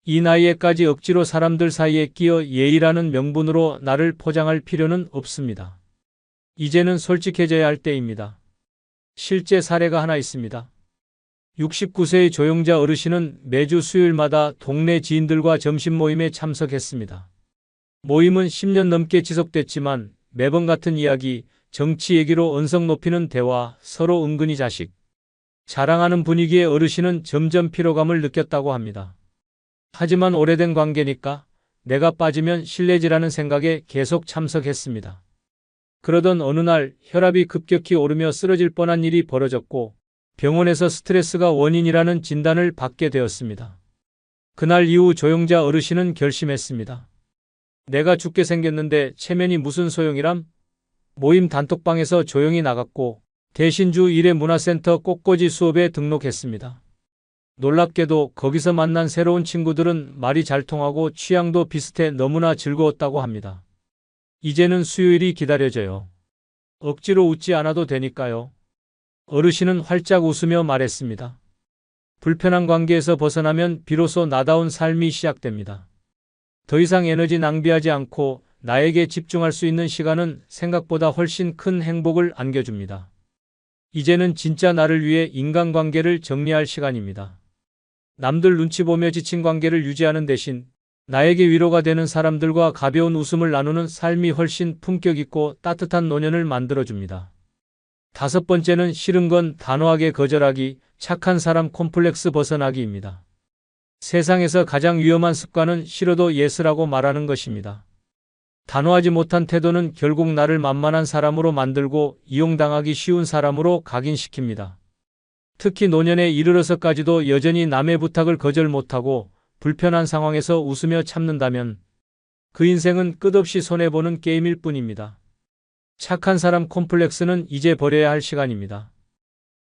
이 나이에까지 억지로 사람들 사이에 끼어 예의라는 명분으로 나를 포장할 필요는 없습니다. 이제는 솔직해져야 할 때입니다. 실제 사례가 하나 있습니다. 69세의 조영자 어르신은 매주 수요일마다 동네 지인들과 점심 모임에 참석했습니다. 모임은 10년 넘게 지속됐지만 매번 같은 이야기, 정치 얘기로 언성 높이는 대화, 서로 은근히 자식 자랑하는 분위기에 어르신은 점점 피로감을 느꼈다고 합니다. 하지만 오래된 관계니까 내가 빠지면 실례지라는 생각에 계속 참석했습니다. 그러던 어느 날 혈압이 급격히 오르며 쓰러질 뻔한 일이 벌어졌고 병원에서 스트레스가 원인이라는 진단을 받게 되었습니다. 그날 이후 조영자 어르신은 결심했습니다. 내가 죽게 생겼는데 체면이 무슨 소용이람? 모임 단톡방에서 조용히 나갔고 대신 주 1회 문화센터 꽃꽂이 수업에 등록했습니다. 놀랍게도 거기서 만난 새로운 친구들은 말이 잘 통하고 취향도 비슷해 너무나 즐거웠다고 합니다. 이제는 수요일이 기다려져요. 억지로 웃지 않아도 되니까요. 어르신은 활짝 웃으며 말했습니다. 불편한 관계에서 벗어나면 비로소 나다운 삶이 시작됩니다. 더 이상 에너지 낭비하지 않고 나에게 집중할 수 있는 시간은 생각보다 훨씬 큰 행복을 안겨줍니다. 이제는 진짜 나를 위해 인간관계를 정리할 시간입니다. 남들 눈치 보며 지친 관계를 유지하는 대신 나에게 위로가 되는 사람들과 가벼운 웃음을 나누는 삶이 훨씬 품격 있고 따뜻한 노년을 만들어줍니다. 5번째는 싫은 건 단호하게 거절하기, 착한 사람 콤플렉스 벗어나기입니다. 세상에서 가장 위험한 습관은 싫어도 예스라고 말하는 것입니다. 단호하지 못한 태도는 결국 나를 만만한 사람으로 만들고 이용당하기 쉬운 사람으로 각인시킵니다. 특히 노년에 이르러서까지도 여전히 남의 부탁을 거절 못하고 불편한 상황에서 웃으며 참는다면 그 인생은 끝없이 손해보는 게임일 뿐입니다. 착한 사람 콤플렉스는 이제 버려야 할 시간입니다.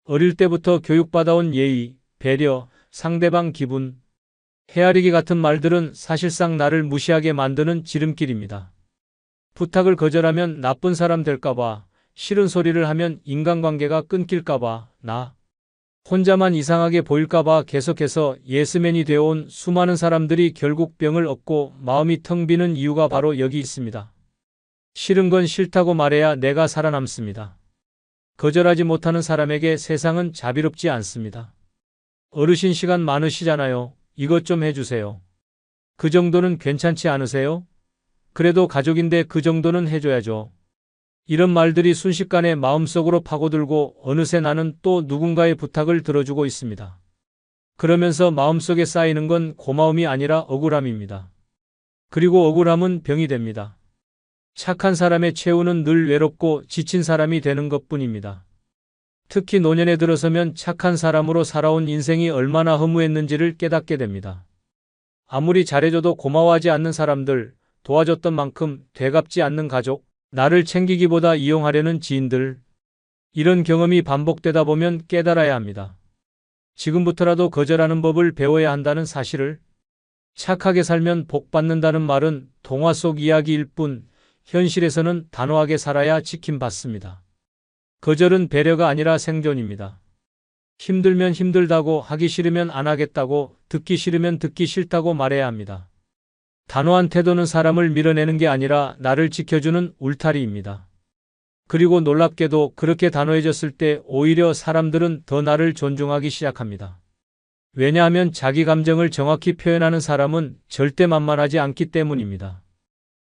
어릴 때부터 교육받아온 예의, 배려, 상대방 기분, 헤아리기 같은 말들은 사실상 나를 무시하게 만드는 지름길입니다. 부탁을 거절하면 나쁜 사람 될까봐, 싫은 소리를 하면 인간관계가 끊길까봐, 나 혼자만 이상하게 보일까봐 계속해서 예스맨이 되어온 수많은 사람들이 결국 병을 얻고 마음이 텅 비는 이유가 바로 여기 있습니다. 싫은 건 싫다고 말해야 내가 살아남습니다. 거절하지 못하는 사람에게 세상은 자비롭지 않습니다. 어르신 시간 많으시잖아요. 이것 좀 해주세요. 그 정도는 괜찮지 않으세요? 그래도 가족인데 그 정도는 해줘야죠. 이런 말들이 순식간에 마음속으로 파고들고 어느새 나는 또 누군가의 부탁을 들어주고 있습니다. 그러면서 마음속에 쌓이는 건 고마움이 아니라 억울함입니다. 그리고 억울함은 병이 됩니다. 착한 사람의 최후는 늘 외롭고 지친 사람이 되는 것뿐입니다. 특히 노년에 들어서면 착한 사람으로 살아온 인생이 얼마나 허무했는지를 깨닫게 됩니다. 아무리 잘해줘도 고마워하지 않는 사람들, 도와줬던 만큼 되갚지 않는 가족, 나를 챙기기보다 이용하려는 지인들, 이런 경험이 반복되다 보면 깨달아야 합니다. 지금부터라도 거절하는 법을 배워야 한다는 사실을. 착하게 살면 복 받는다는 말은 동화 속 이야기일 뿐 현실에서는 단호하게 살아야 지킴받습니다. 거절은 배려가 아니라 생존입니다. 힘들면 힘들다고, 하기 싫으면 안 하겠다고, 듣기 싫으면 듣기 싫다고 말해야 합니다. 단호한 태도는 사람을 밀어내는 게 아니라 나를 지켜주는 울타리입니다. 그리고 놀랍게도 그렇게 단호해졌을 때 오히려 사람들은 더 나를 존중하기 시작합니다. 왜냐하면 자기 감정을 정확히 표현하는 사람은 절대 만만하지 않기 때문입니다.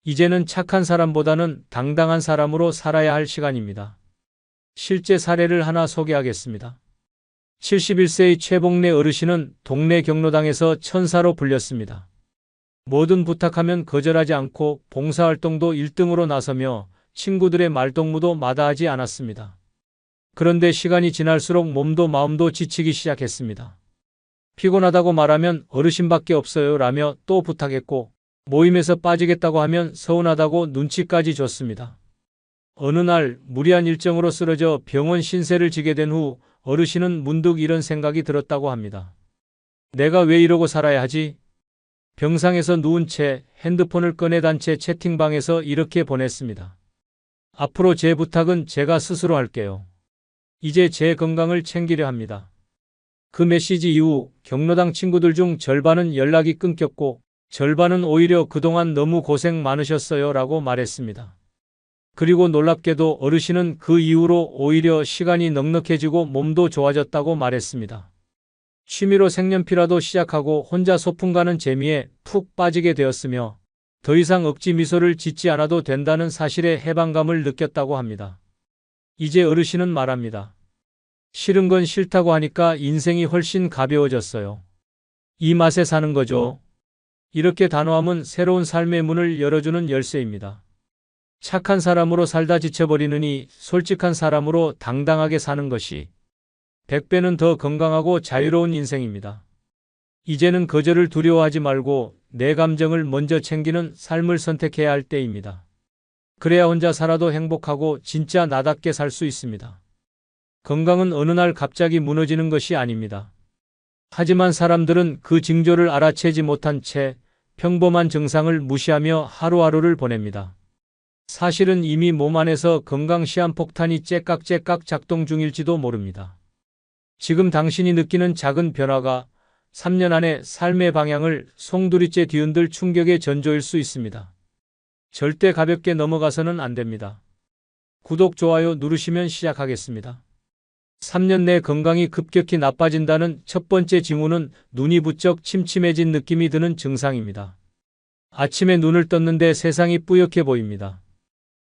이제는 착한 사람보다는 당당한 사람으로 살아야 할 시간입니다. 실제 사례를 하나 소개하겠습니다. 71세의 최복래 어르신은 동네 경로당에서 천사로 불렸습니다. 뭐든 부탁하면 거절하지 않고 봉사활동도 1등으로 나서며 친구들의 말동무도 마다하지 않았습니다. 그런데 시간이 지날수록 몸도 마음도 지치기 시작했습니다. 피곤하다고 말하면 어르신밖에 없어요 라며 또 부탁했고 모임에서 빠지겠다고 하면 서운하다고 눈치까지 줬습니다. 어느 날 무리한 일정으로 쓰러져 병원 신세를 지게 된 후 어르신은 문득 이런 생각이 들었다고 합니다. 내가 왜 이러고 살아야 하지? 병상에서 누운 채 핸드폰을 꺼내단 채 채팅방에서 이렇게 보냈습니다. 앞으로 제 부탁은 제가 스스로 할게요. 이제 제 건강을 챙기려 합니다. 그 메시지 이후 경로당 친구들 중 절반은 연락이 끊겼고 절반은 오히려 그동안 너무 고생 많으셨어요 라고 말했습니다. 그리고 놀랍게도 어르신은 그 이후로 오히려 시간이 넉넉해지고 몸도 좋아졌다고 말했습니다. 취미로 색연필화도 시작하고 혼자 소풍 가는 재미에 푹 빠지게 되었으며 더 이상 억지 미소를 짓지 않아도 된다는 사실에 해방감을 느꼈다고 합니다. 이제 어르신은 말합니다. 싫은 건 싫다고 하니까 인생이 훨씬 가벼워졌어요. 이 맛에 사는 거죠. 이렇게 단호함은 새로운 삶의 문을 열어주는 열쇠입니다. 착한 사람으로 살다 지쳐버리느니 솔직한 사람으로 당당하게 사는 것이 100배는 더 건강하고 자유로운 인생입니다. 이제는 거절을 두려워하지 말고 내 감정을 먼저 챙기는 삶을 선택해야 할 때입니다. 그래야 혼자 살아도 행복하고 진짜 나답게 살 수 있습니다. 건강은 어느 날 갑자기 무너지는 것이 아닙니다. 하지만 사람들은 그 징조를 알아채지 못한 채 평범한 증상을 무시하며 하루하루를 보냅니다. 사실은 이미 몸 안에서 건강 시한폭탄이 째깍째깍 작동 중일지도 모릅니다. 지금 당신이 느끼는 작은 변화가 3년 안에 삶의 방향을 송두리째 뒤흔들 충격의 전조일 수 있습니다. 절대 가볍게 넘어가서는 안 됩니다. 구독, 좋아요 누르시면 시작하겠습니다. 3년 내 건강이 급격히 나빠진다는 첫 번째 징후는 눈이 부쩍 침침해진 느낌이 드는 증상입니다. 아침에 눈을 떴는데 세상이 뿌옇게 보입니다.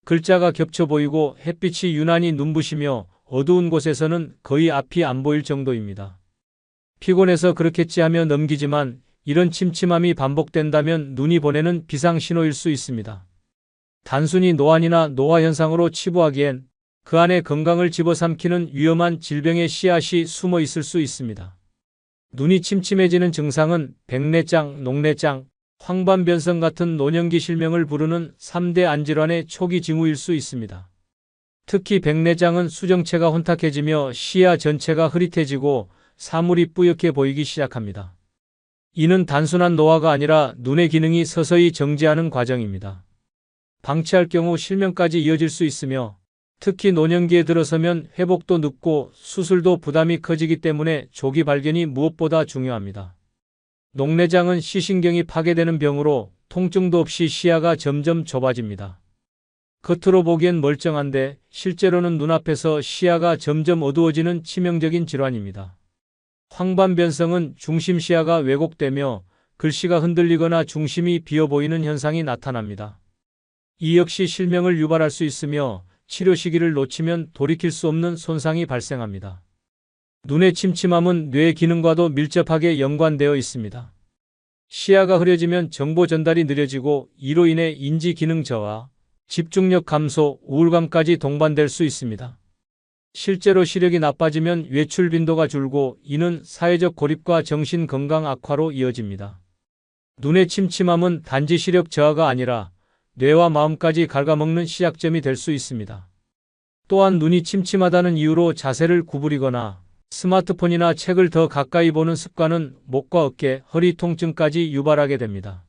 글자가 겹쳐 보이고 햇빛이 유난히 눈부시며 어두운 곳에서는 거의 앞이 안 보일 정도입니다. 피곤해서 그렇겠지 하며 넘기지만 이런 침침함이 반복된다면 눈이 보내는 비상신호일 수 있습니다. 단순히 노안이나 노화현상으로 치부하기엔 그 안에 건강을 집어삼키는 위험한 질병의 씨앗이 숨어 있을 수 있습니다. 눈이 침침해지는 증상은 백내장, 녹내장, 황반변성 같은 노년기 실명을 부르는 3대 안질환의 초기 징후일 수 있습니다. 특히 백내장은 수정체가 혼탁해지며 시야 전체가 흐릿해지고 사물이 뿌옇게 보이기 시작합니다. 이는 단순한 노화가 아니라 눈의 기능이 서서히 정지하는 과정입니다. 방치할 경우 실명까지 이어질 수 있으며 특히 노년기에 들어서면 회복도 늦고 수술도 부담이 커지기 때문에 조기 발견이 무엇보다 중요합니다. 녹내장은 시신경이 파괴되는 병으로 통증도 없이 시야가 점점 좁아집니다. 겉으로 보기엔 멀쩡한데 실제로는 눈앞에서 시야가 점점 어두워지는 치명적인 질환입니다. 황반변성은 중심 시야가 왜곡되며 글씨가 흔들리거나 중심이 비어 보이는 현상이 나타납니다. 이 역시 실명을 유발할 수 있으며 치료 시기를 놓치면 돌이킬 수 없는 손상이 발생합니다. 눈의 침침함은 뇌 기능과도 밀접하게 연관되어 있습니다. 시야가 흐려지면 정보 전달이 느려지고 이로 인해 인지 기능 저하, 집중력 감소, 우울감까지 동반될 수 있습니다. 실제로 시력이 나빠지면 외출 빈도가 줄고 이는 사회적 고립과 정신 건강 악화로 이어집니다. 눈의 침침함은 단지 시력 저하가 아니라 뇌와 마음까지 갉아먹는 시작점이 될 수 있습니다. 또한 눈이 침침하다는 이유로 자세를 구부리거나 스마트폰이나 책을 더 가까이 보는 습관은 목과 어깨, 허리 통증까지 유발하게 됩니다.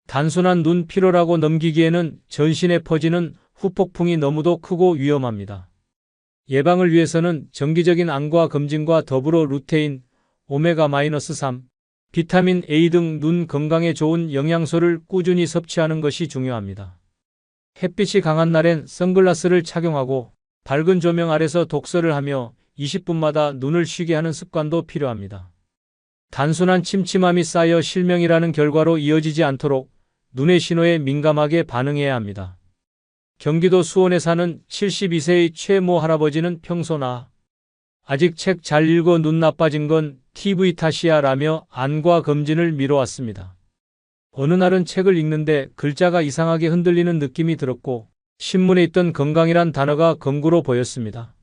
단순한 눈 피로라고 넘기기에는 전신에 퍼지는 후폭풍이 너무도 크고 위험합니다. 예방을 위해서는 정기적인 안과 검진과 더불어 루테인, 오메가-3, 비타민 A 등 눈 건강에 좋은 영양소를 꾸준히 섭취하는 것이 중요합니다. 햇빛이 강한 날엔 선글라스를 착용하고 밝은 조명 아래서 독서를 하며 20분마다 눈을 쉬게 하는 습관도 필요합니다. 단순한 침침함이 쌓여 실명이라는 결과로 이어지지 않도록 눈의 신호에 민감하게 반응해야 합니다. 경기도 수원에 사는 72세의 최모 할아버지는 평소나 아직 책 잘 읽어 눈 나빠진 건 TV 탓이야 라며 안과 검진을 미뤄왔습니다. 어느 날은 책을 읽는데 글자가 이상하게 흔들리는 느낌이 들었고 신문에 있던 건강이란 단어가 거꾸로 보였습니다.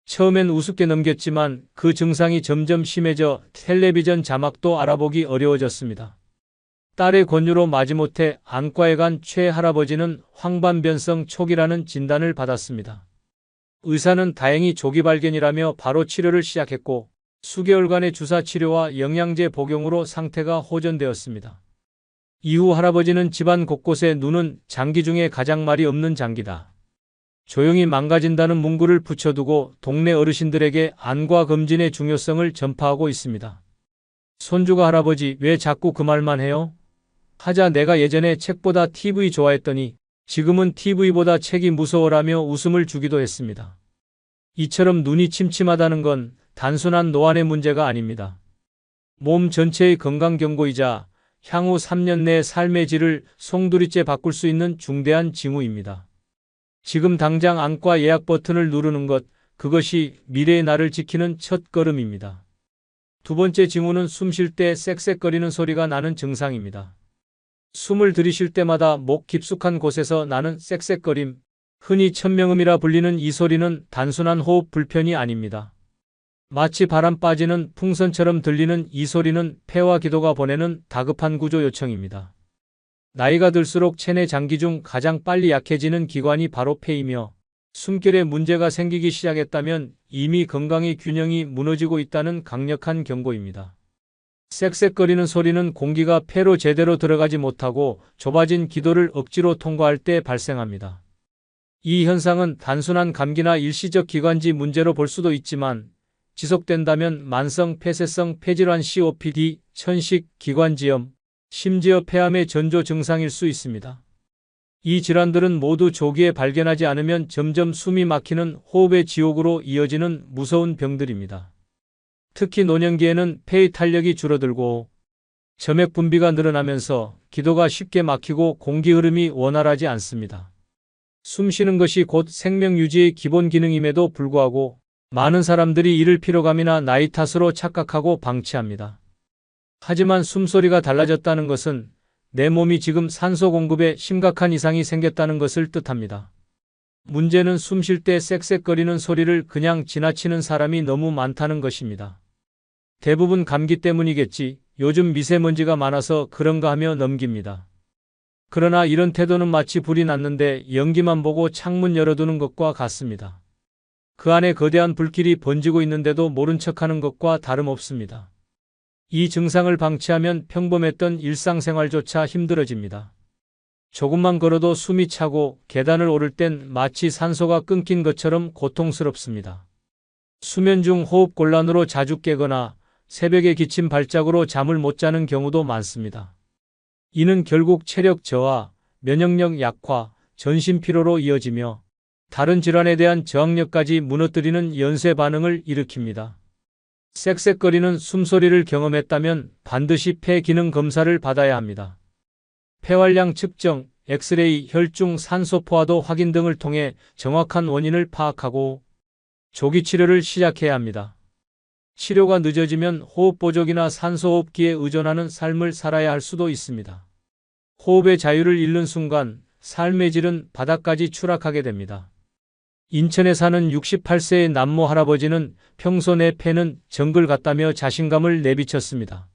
처음엔 우습게 넘겼지만 그 증상이 점점 심해져 텔레비전 자막도 알아보기 어려워졌습니다. 딸의 권유로 마지못해 안과에 간 최 할아버지는 황반변성 초기라는 진단을 받았습니다. 의사는 다행히 조기 발견이라며 바로 치료를 시작했고 수개월간의 주사 치료와 영양제 복용으로 상태가 호전되었습니다. 이후 할아버지는 집안 곳곳에 눈은 장기 중에 가장 말이 없는 장기다. 조용히 망가진다는 문구를 붙여두고 동네 어르신들에게 안과 검진의 중요성을 전파하고 있습니다. 손주가 할아버지 왜 자꾸 그 말만 해요? 하자 내가 예전에 책보다 TV 좋아했더니 지금은 TV보다 책이 무서워라며 웃음을 주기도 했습니다. 이처럼 눈이 침침하다는 건 단순한 노안의 문제가 아닙니다. 몸 전체의 건강 경고이자 향후 3년 내 삶의 질을 송두리째 바꿀 수 있는 중대한 징후입니다. 지금 당장 안과 예약 버튼을 누르는 것, 그것이 미래의 나를 지키는 첫 걸음입니다. 두 번째 징후는 숨 쉴 때 쌕쌕거리는 소리가 나는 증상입니다. 숨을 들이쉴 때마다 목 깊숙한 곳에서 나는 쌕쌕거림, 흔히 천명음이라 불리는 이 소리는 단순한 호흡 불편이 아닙니다. 마치 바람 빠지는 풍선처럼 들리는 이 소리는 폐와 기도가 보내는 다급한 구조 요청입니다. 나이가 들수록 체내 장기 중 가장 빨리 약해지는 기관이 바로 폐이며 숨결에 문제가 생기기 시작했다면 이미 건강의 균형이 무너지고 있다는 강력한 경고입니다. 쌕쌕거리는 소리는 공기가 폐로 제대로 들어가지 못하고 좁아진 기도를 억지로 통과할 때 발생합니다. 이 현상은 단순한 감기나 일시적 기관지 문제로 볼 수도 있지만 지속된다면 만성 폐쇄성 폐질환 COPD, 천식, 기관지염, 심지어 폐암의 전조 증상일 수 있습니다. 이 질환들은 모두 조기에 발견하지 않으면 점점 숨이 막히는 호흡의 지옥으로 이어지는 무서운 병들입니다. 특히 노년기에는 폐의 탄력이 줄어들고 점액 분비가 늘어나면서 기도가 쉽게 막히고 공기 흐름이 원활하지 않습니다. 숨 쉬는 것이 곧 생명 유지의 기본 기능임에도 불구하고 많은 사람들이 이를 피로감이나 나이 탓으로 착각하고 방치합니다. 하지만 숨소리가 달라졌다는 것은 내 몸이 지금 산소 공급에 심각한 이상이 생겼다는 것을 뜻합니다. 문제는 숨 쉴 때 쌕쌕거리는 소리를 그냥 지나치는 사람이 너무 많다는 것입니다. 대부분 감기 때문이겠지, 요즘 미세먼지가 많아서 그런가 하며 넘깁니다. 그러나 이런 태도는 마치 불이 났는데 연기만 보고 창문 열어두는 것과 같습니다. 그 안에 거대한 불길이 번지고 있는데도 모른 척하는 것과 다름없습니다. 이 증상을 방치하면 평범했던 일상생활조차 힘들어집니다. 조금만 걸어도 숨이 차고 계단을 오를 땐 마치 산소가 끊긴 것처럼 고통스럽습니다. 수면 중 호흡 곤란으로 자주 깨거나 새벽에 기침 발작으로 잠을 못 자는 경우도 많습니다. 이는 결국 체력 저하, 면역력 약화, 전신 피로로 이어지며 다른 질환에 대한 저항력까지 무너뜨리는 연쇄 반응을 일으킵니다. 쌕쌕거리는 숨소리를 경험했다면 반드시 폐 기능 검사를 받아야 합니다. 폐활량 측정, 엑스레이, 혈중 산소 포화도 확인 등을 통해 정확한 원인을 파악하고 조기 치료를 시작해야 합니다. 치료가 늦어지면 호흡 보조기나 산소호흡기에 의존하는 삶을 살아야 할 수도 있습니다. 호흡의 자유를 잃는 순간 삶의 질은 바닥까지 추락하게 됩니다. 인천에 사는 68세의 남모 할아버지는 평소 내 폐는 정글 같다며 자신감을 내비쳤습니다.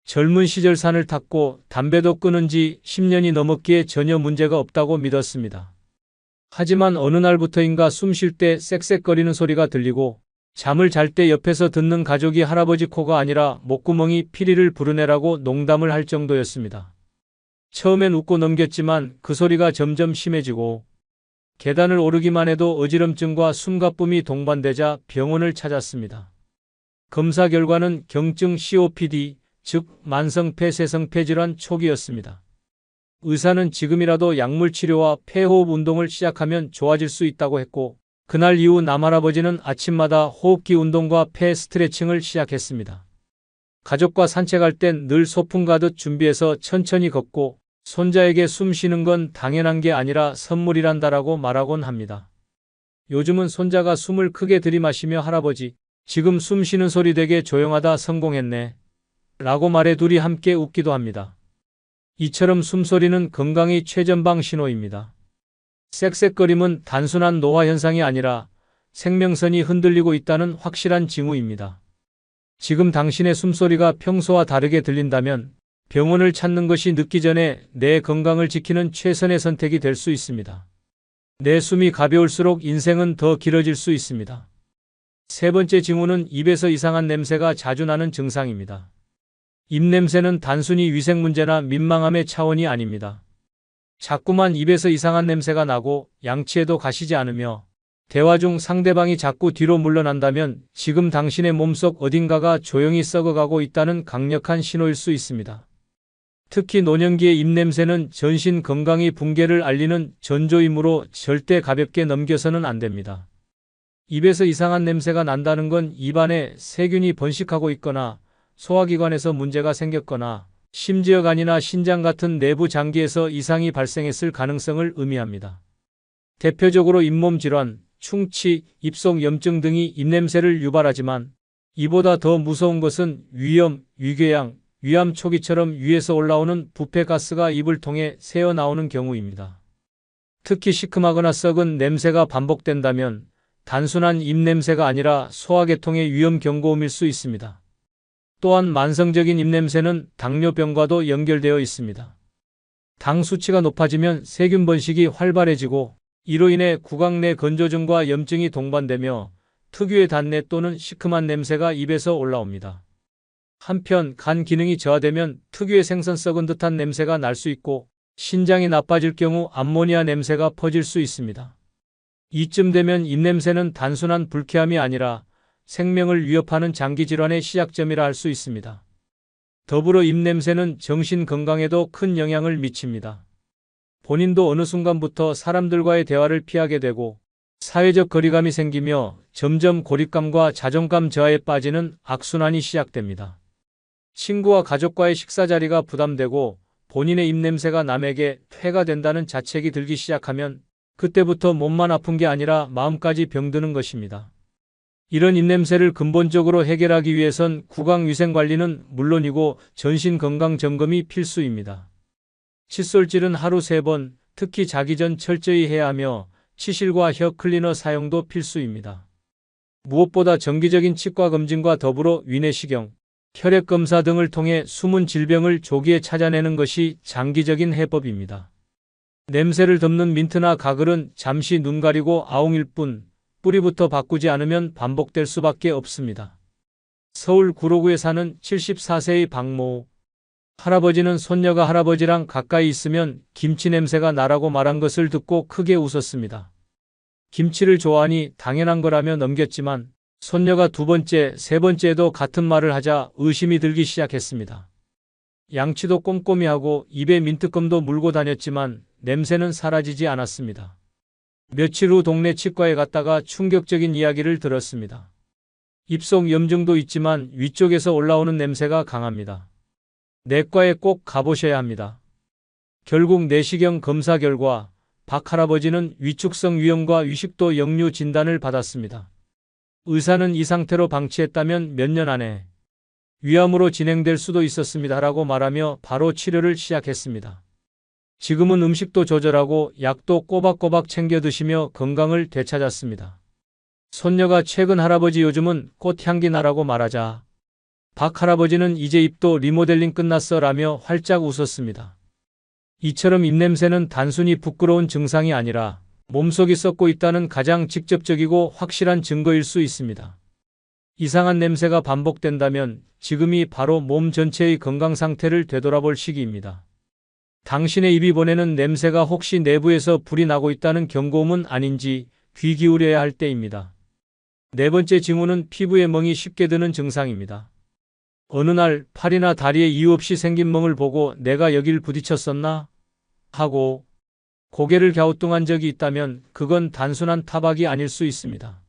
젊은 시절 산을 탔고 담배도 끊은 지 10년이 넘었기에 전혀 문제가 없다고 믿었습니다. 하지만 어느 날부터인가 숨 쉴 때 쌕쌕거리는 소리가 들리고 잠을 잘 때 옆에서 듣는 가족이 할아버지 코가 아니라 목구멍이 피리를 부르네라고 농담을 할 정도였습니다. 처음엔 웃고 넘겼지만 그 소리가 점점 심해지고 계단을 오르기만 해도 어지럼증과 숨가쁨이 동반되자 병원을 찾았습니다. 검사 결과는 경증 COPD, 즉 만성 폐쇄성 폐질환 초기였습니다. 의사는 지금이라도 약물 치료와 폐호흡 운동을 시작하면 좋아질 수 있다고 했고 그날 이후 남할아버지는 아침마다 호흡기 운동과 폐 스트레칭을 시작했습니다. 가족과 산책할 땐 늘 소풍 가듯 준비해서 천천히 걷고 손자에게 숨 쉬는 건 당연한 게 아니라 선물이란다라고 말하곤 합니다. 요즘은 손자가 숨을 크게 들이마시며 할아버지, 지금 숨 쉬는 소리 되게 조용하다 성공했네. 라고 말해 둘이 함께 웃기도 합니다. 이처럼 숨소리는 건강의 최전방 신호입니다. 쌕쌕거림은 단순한 노화 현상이 아니라 생명선이 흔들리고 있다는 확실한 징후입니다. 지금 당신의 숨소리가 평소와 다르게 들린다면 병원을 찾는 것이 늦기 전에 내 건강을 지키는 최선의 선택이 될 수 있습니다. 내 숨이 가벼울수록 인생은 더 길어질 수 있습니다. 세 번째 징후는 입에서 이상한 냄새가 자주 나는 증상입니다. 입냄새는 단순히 위생 문제나 민망함의 차원이 아닙니다. 자꾸만 입에서 이상한 냄새가 나고 양치에도 가시지 않으며 대화 중 상대방이 자꾸 뒤로 물러난다면 지금 당신의 몸속 어딘가가 조용히 썩어가고 있다는 강력한 신호일 수 있습니다. 특히 노년기의 입냄새는 전신 건강의 붕괴를 알리는 전조이므로 절대 가볍게 넘겨서는 안 됩니다. 입에서 이상한 냄새가 난다는 건 입안에 세균이 번식하고 있거나 소화기관에서 문제가 생겼거나 심지어 간이나 신장 같은 내부 장기에서 이상이 발생했을 가능성을 의미합니다. 대표적으로 잇몸 질환, 충치, 입속 염증 등이 입냄새를 유발하지만 이보다 더 무서운 것은 위염, 위궤양, 위암 초기처럼 위에서 올라오는 부패가스가 입을 통해 새어나오는 경우입니다. 특히 시큼하거나 썩은 냄새가 반복된다면 단순한 입냄새가 아니라 소화계통의 위험 경고음일 수 있습니다. 또한 만성적인 입냄새는 당뇨병과도 연결되어 있습니다. 당 수치가 높아지면 세균 번식이 활발해지고 이로 인해 구강 내 건조증과 염증이 동반되며 특유의 단내 또는 시큼한 냄새가 입에서 올라옵니다. 한편 간 기능이 저하되면 특유의 생선 썩은 듯한 냄새가 날 수 있고 신장이 나빠질 경우 암모니아 냄새가 퍼질 수 있습니다. 이쯤 되면 입냄새는 단순한 불쾌함이 아니라 생명을 위협하는 장기질환의 시작점이라 할 수 있습니다. 더불어 입냄새는 정신 건강에도 큰 영향을 미칩니다. 본인도 어느 순간부터 사람들과의 대화를 피하게 되고 사회적 거리감이 생기며 점점 고립감과 자존감 저하에 빠지는 악순환이 시작됩니다. 친구와 가족과의 식사 자리가 부담되고 본인의 입냄새가 남에게 폐가 된다는 자책이 들기 시작하면 그때부터 몸만 아픈 게 아니라 마음까지 병드는 것입니다. 이런 입냄새를 근본적으로 해결하기 위해선 구강위생관리는 물론이고 전신건강점검이 필수입니다. 칫솔질은 하루 3번, 특히 자기 전 철저히 해야 하며 치실과 혀 클리너 사용도 필수입니다. 무엇보다 정기적인 치과 검진과 더불어 위내시경, 혈액검사 등을 통해 숨은 질병을 조기에 찾아내는 것이 장기적인 해법입니다. 냄새를 덮는 민트나 가글은 잠시 눈 가리고 아웅일 뿐 뿌리부터 바꾸지 않으면 반복될 수밖에 없습니다. 서울 구로구에 사는 74세의 박모 할아버지는 손녀가 할아버지랑 가까이 있으면 김치 냄새가 나라고 말한 것을 듣고 크게 웃었습니다. 김치를 좋아하니 당연한 거라며 넘겼지만 손녀가 2번째, 3번째에도 같은 말을 하자 의심이 들기 시작했습니다. 양치도 꼼꼼히 하고 입에 민트껌도 물고 다녔지만 냄새는 사라지지 않았습니다. 며칠 후 동네 치과에 갔다가 충격적인 이야기를 들었습니다. 입속 염증도 있지만 위쪽에서 올라오는 냄새가 강합니다. 내과에 꼭 가보셔야 합니다. 결국 내시경 검사 결과 박 할아버지는 위축성 위염과 위식도 역류 진단을 받았습니다. 의사는 이 상태로 방치했다면 몇 년 안에 위암으로 진행될 수도 있었습니다라고 말하며 바로 치료를 시작했습니다. 지금은 음식도 조절하고 약도 꼬박꼬박 챙겨 드시며 건강을 되찾았습니다. 손녀가 최근 할아버지 요즘은 꽃향기 나라고 말하자 박 할아버지는 이제 입도 리모델링 끝났어 라며 활짝 웃었습니다. 이처럼 입냄새는 단순히 부끄러운 증상이 아니라 몸속이 썩고 있다는 가장 직접적이고 확실한 증거일 수 있습니다. 이상한 냄새가 반복된다면 지금이 바로 몸 전체의 건강 상태를 되돌아볼 시기입니다. 당신의 입이 보내는 냄새가 혹시 내부에서 불이 나고 있다는 경고음은 아닌지 귀 기울여야 할 때입니다. 4번째 징후는 피부에 멍이 쉽게 드는 증상입니다. 어느 날 팔이나 다리에 이유 없이 생긴 멍을 보고 내가 여길 부딪혔었나? 하고 고개를 갸우뚱한 적이 있다면 그건 단순한 타박이 아닐 수 있습니다.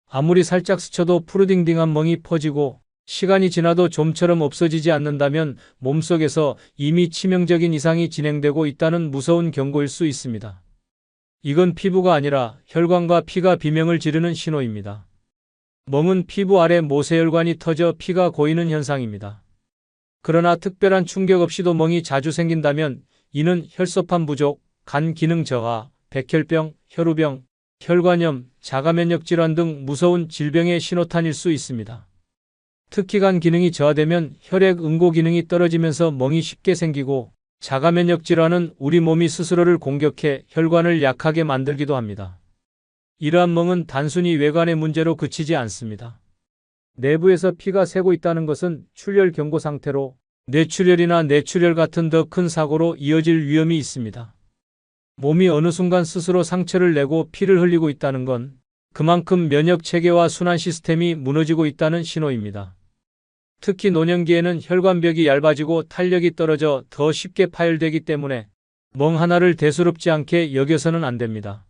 아무리 살짝 스쳐도 푸르딩딩한 멍이 퍼지고 시간이 지나도 좀처럼 없어지지 않는다면 몸속에서 이미 치명적인 이상이 진행되고 있다는 무서운 경고일 수 있습니다. 이건 피부가 아니라 혈관과 피가 비명을 지르는 신호입니다. 멍은 피부 아래 모세혈관이 터져 피가 고이는 현상입니다. 그러나 특별한 충격 없이도 멍이 자주 생긴다면 이는 혈소판 부족, 간 기능 저하, 백혈병, 혈우병, 혈관염, 자가면역 질환 등 무서운 질병의 신호탄일 수 있습니다. 특히 간 기능이 저하되면 혈액 응고 기능이 떨어지면서 멍이 쉽게 생기고 자가면역 질환은 우리 몸이 스스로를 공격해 혈관을 약하게 만들기도 합니다. 이러한 멍은 단순히 외관의 문제로 그치지 않습니다. 내부에서 피가 새고 있다는 것은 출혈 경고 상태로 뇌출혈이나 뇌출혈 같은 더 큰 사고로 이어질 위험이 있습니다. 몸이 어느 순간 스스로 상처를 내고 피를 흘리고 있다는 건 그만큼 면역 체계와 순환 시스템이 무너지고 있다는 신호입니다. 특히 노년기에는 혈관벽이 얇아지고 탄력이 떨어져 더 쉽게 파열되기 때문에 멍 하나를 대수롭지 않게 여겨서는 안 됩니다.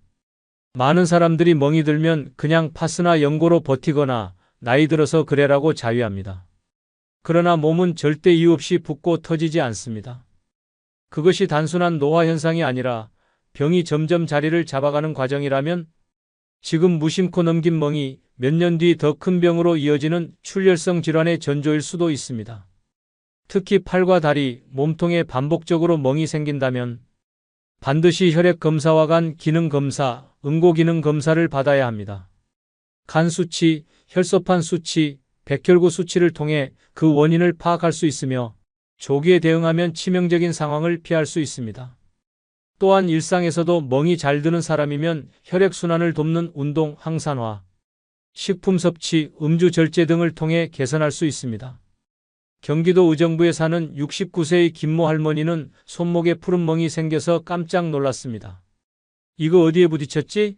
많은 사람들이 멍이 들면 그냥 파스나 연고로 버티거나 나이 들어서 그래라고 자위합니다. 그러나 몸은 절대 이유 없이 붓고 터지지 않습니다. 그것이 단순한 노화 현상이 아니라 병이 점점 자리를 잡아가는 과정이라면 지금 무심코 넘긴 멍이 몇 년 뒤 더 큰 병으로 이어지는 출혈성 질환의 전조일 수도 있습니다. 특히 팔과 다리, 몸통에 반복적으로 멍이 생긴다면 반드시 혈액 검사와 간 기능 검사, 응고 기능 검사를 받아야 합니다. 간 수치, 혈소판 수치, 백혈구 수치를 통해 그 원인을 파악할 수 있으며 조기에 대응하면 치명적인 상황을 피할 수 있습니다. 또한 일상에서도 멍이 잘 드는 사람이면 혈액순환을 돕는 운동, 항산화, 식품 섭취, 음주 절제 등을 통해 개선할 수 있습니다. 경기도 의정부에 사는 69세의 김모 할머니는 손목에 푸른 멍이 생겨서 깜짝 놀랐습니다. 이거 어디에 부딪혔지?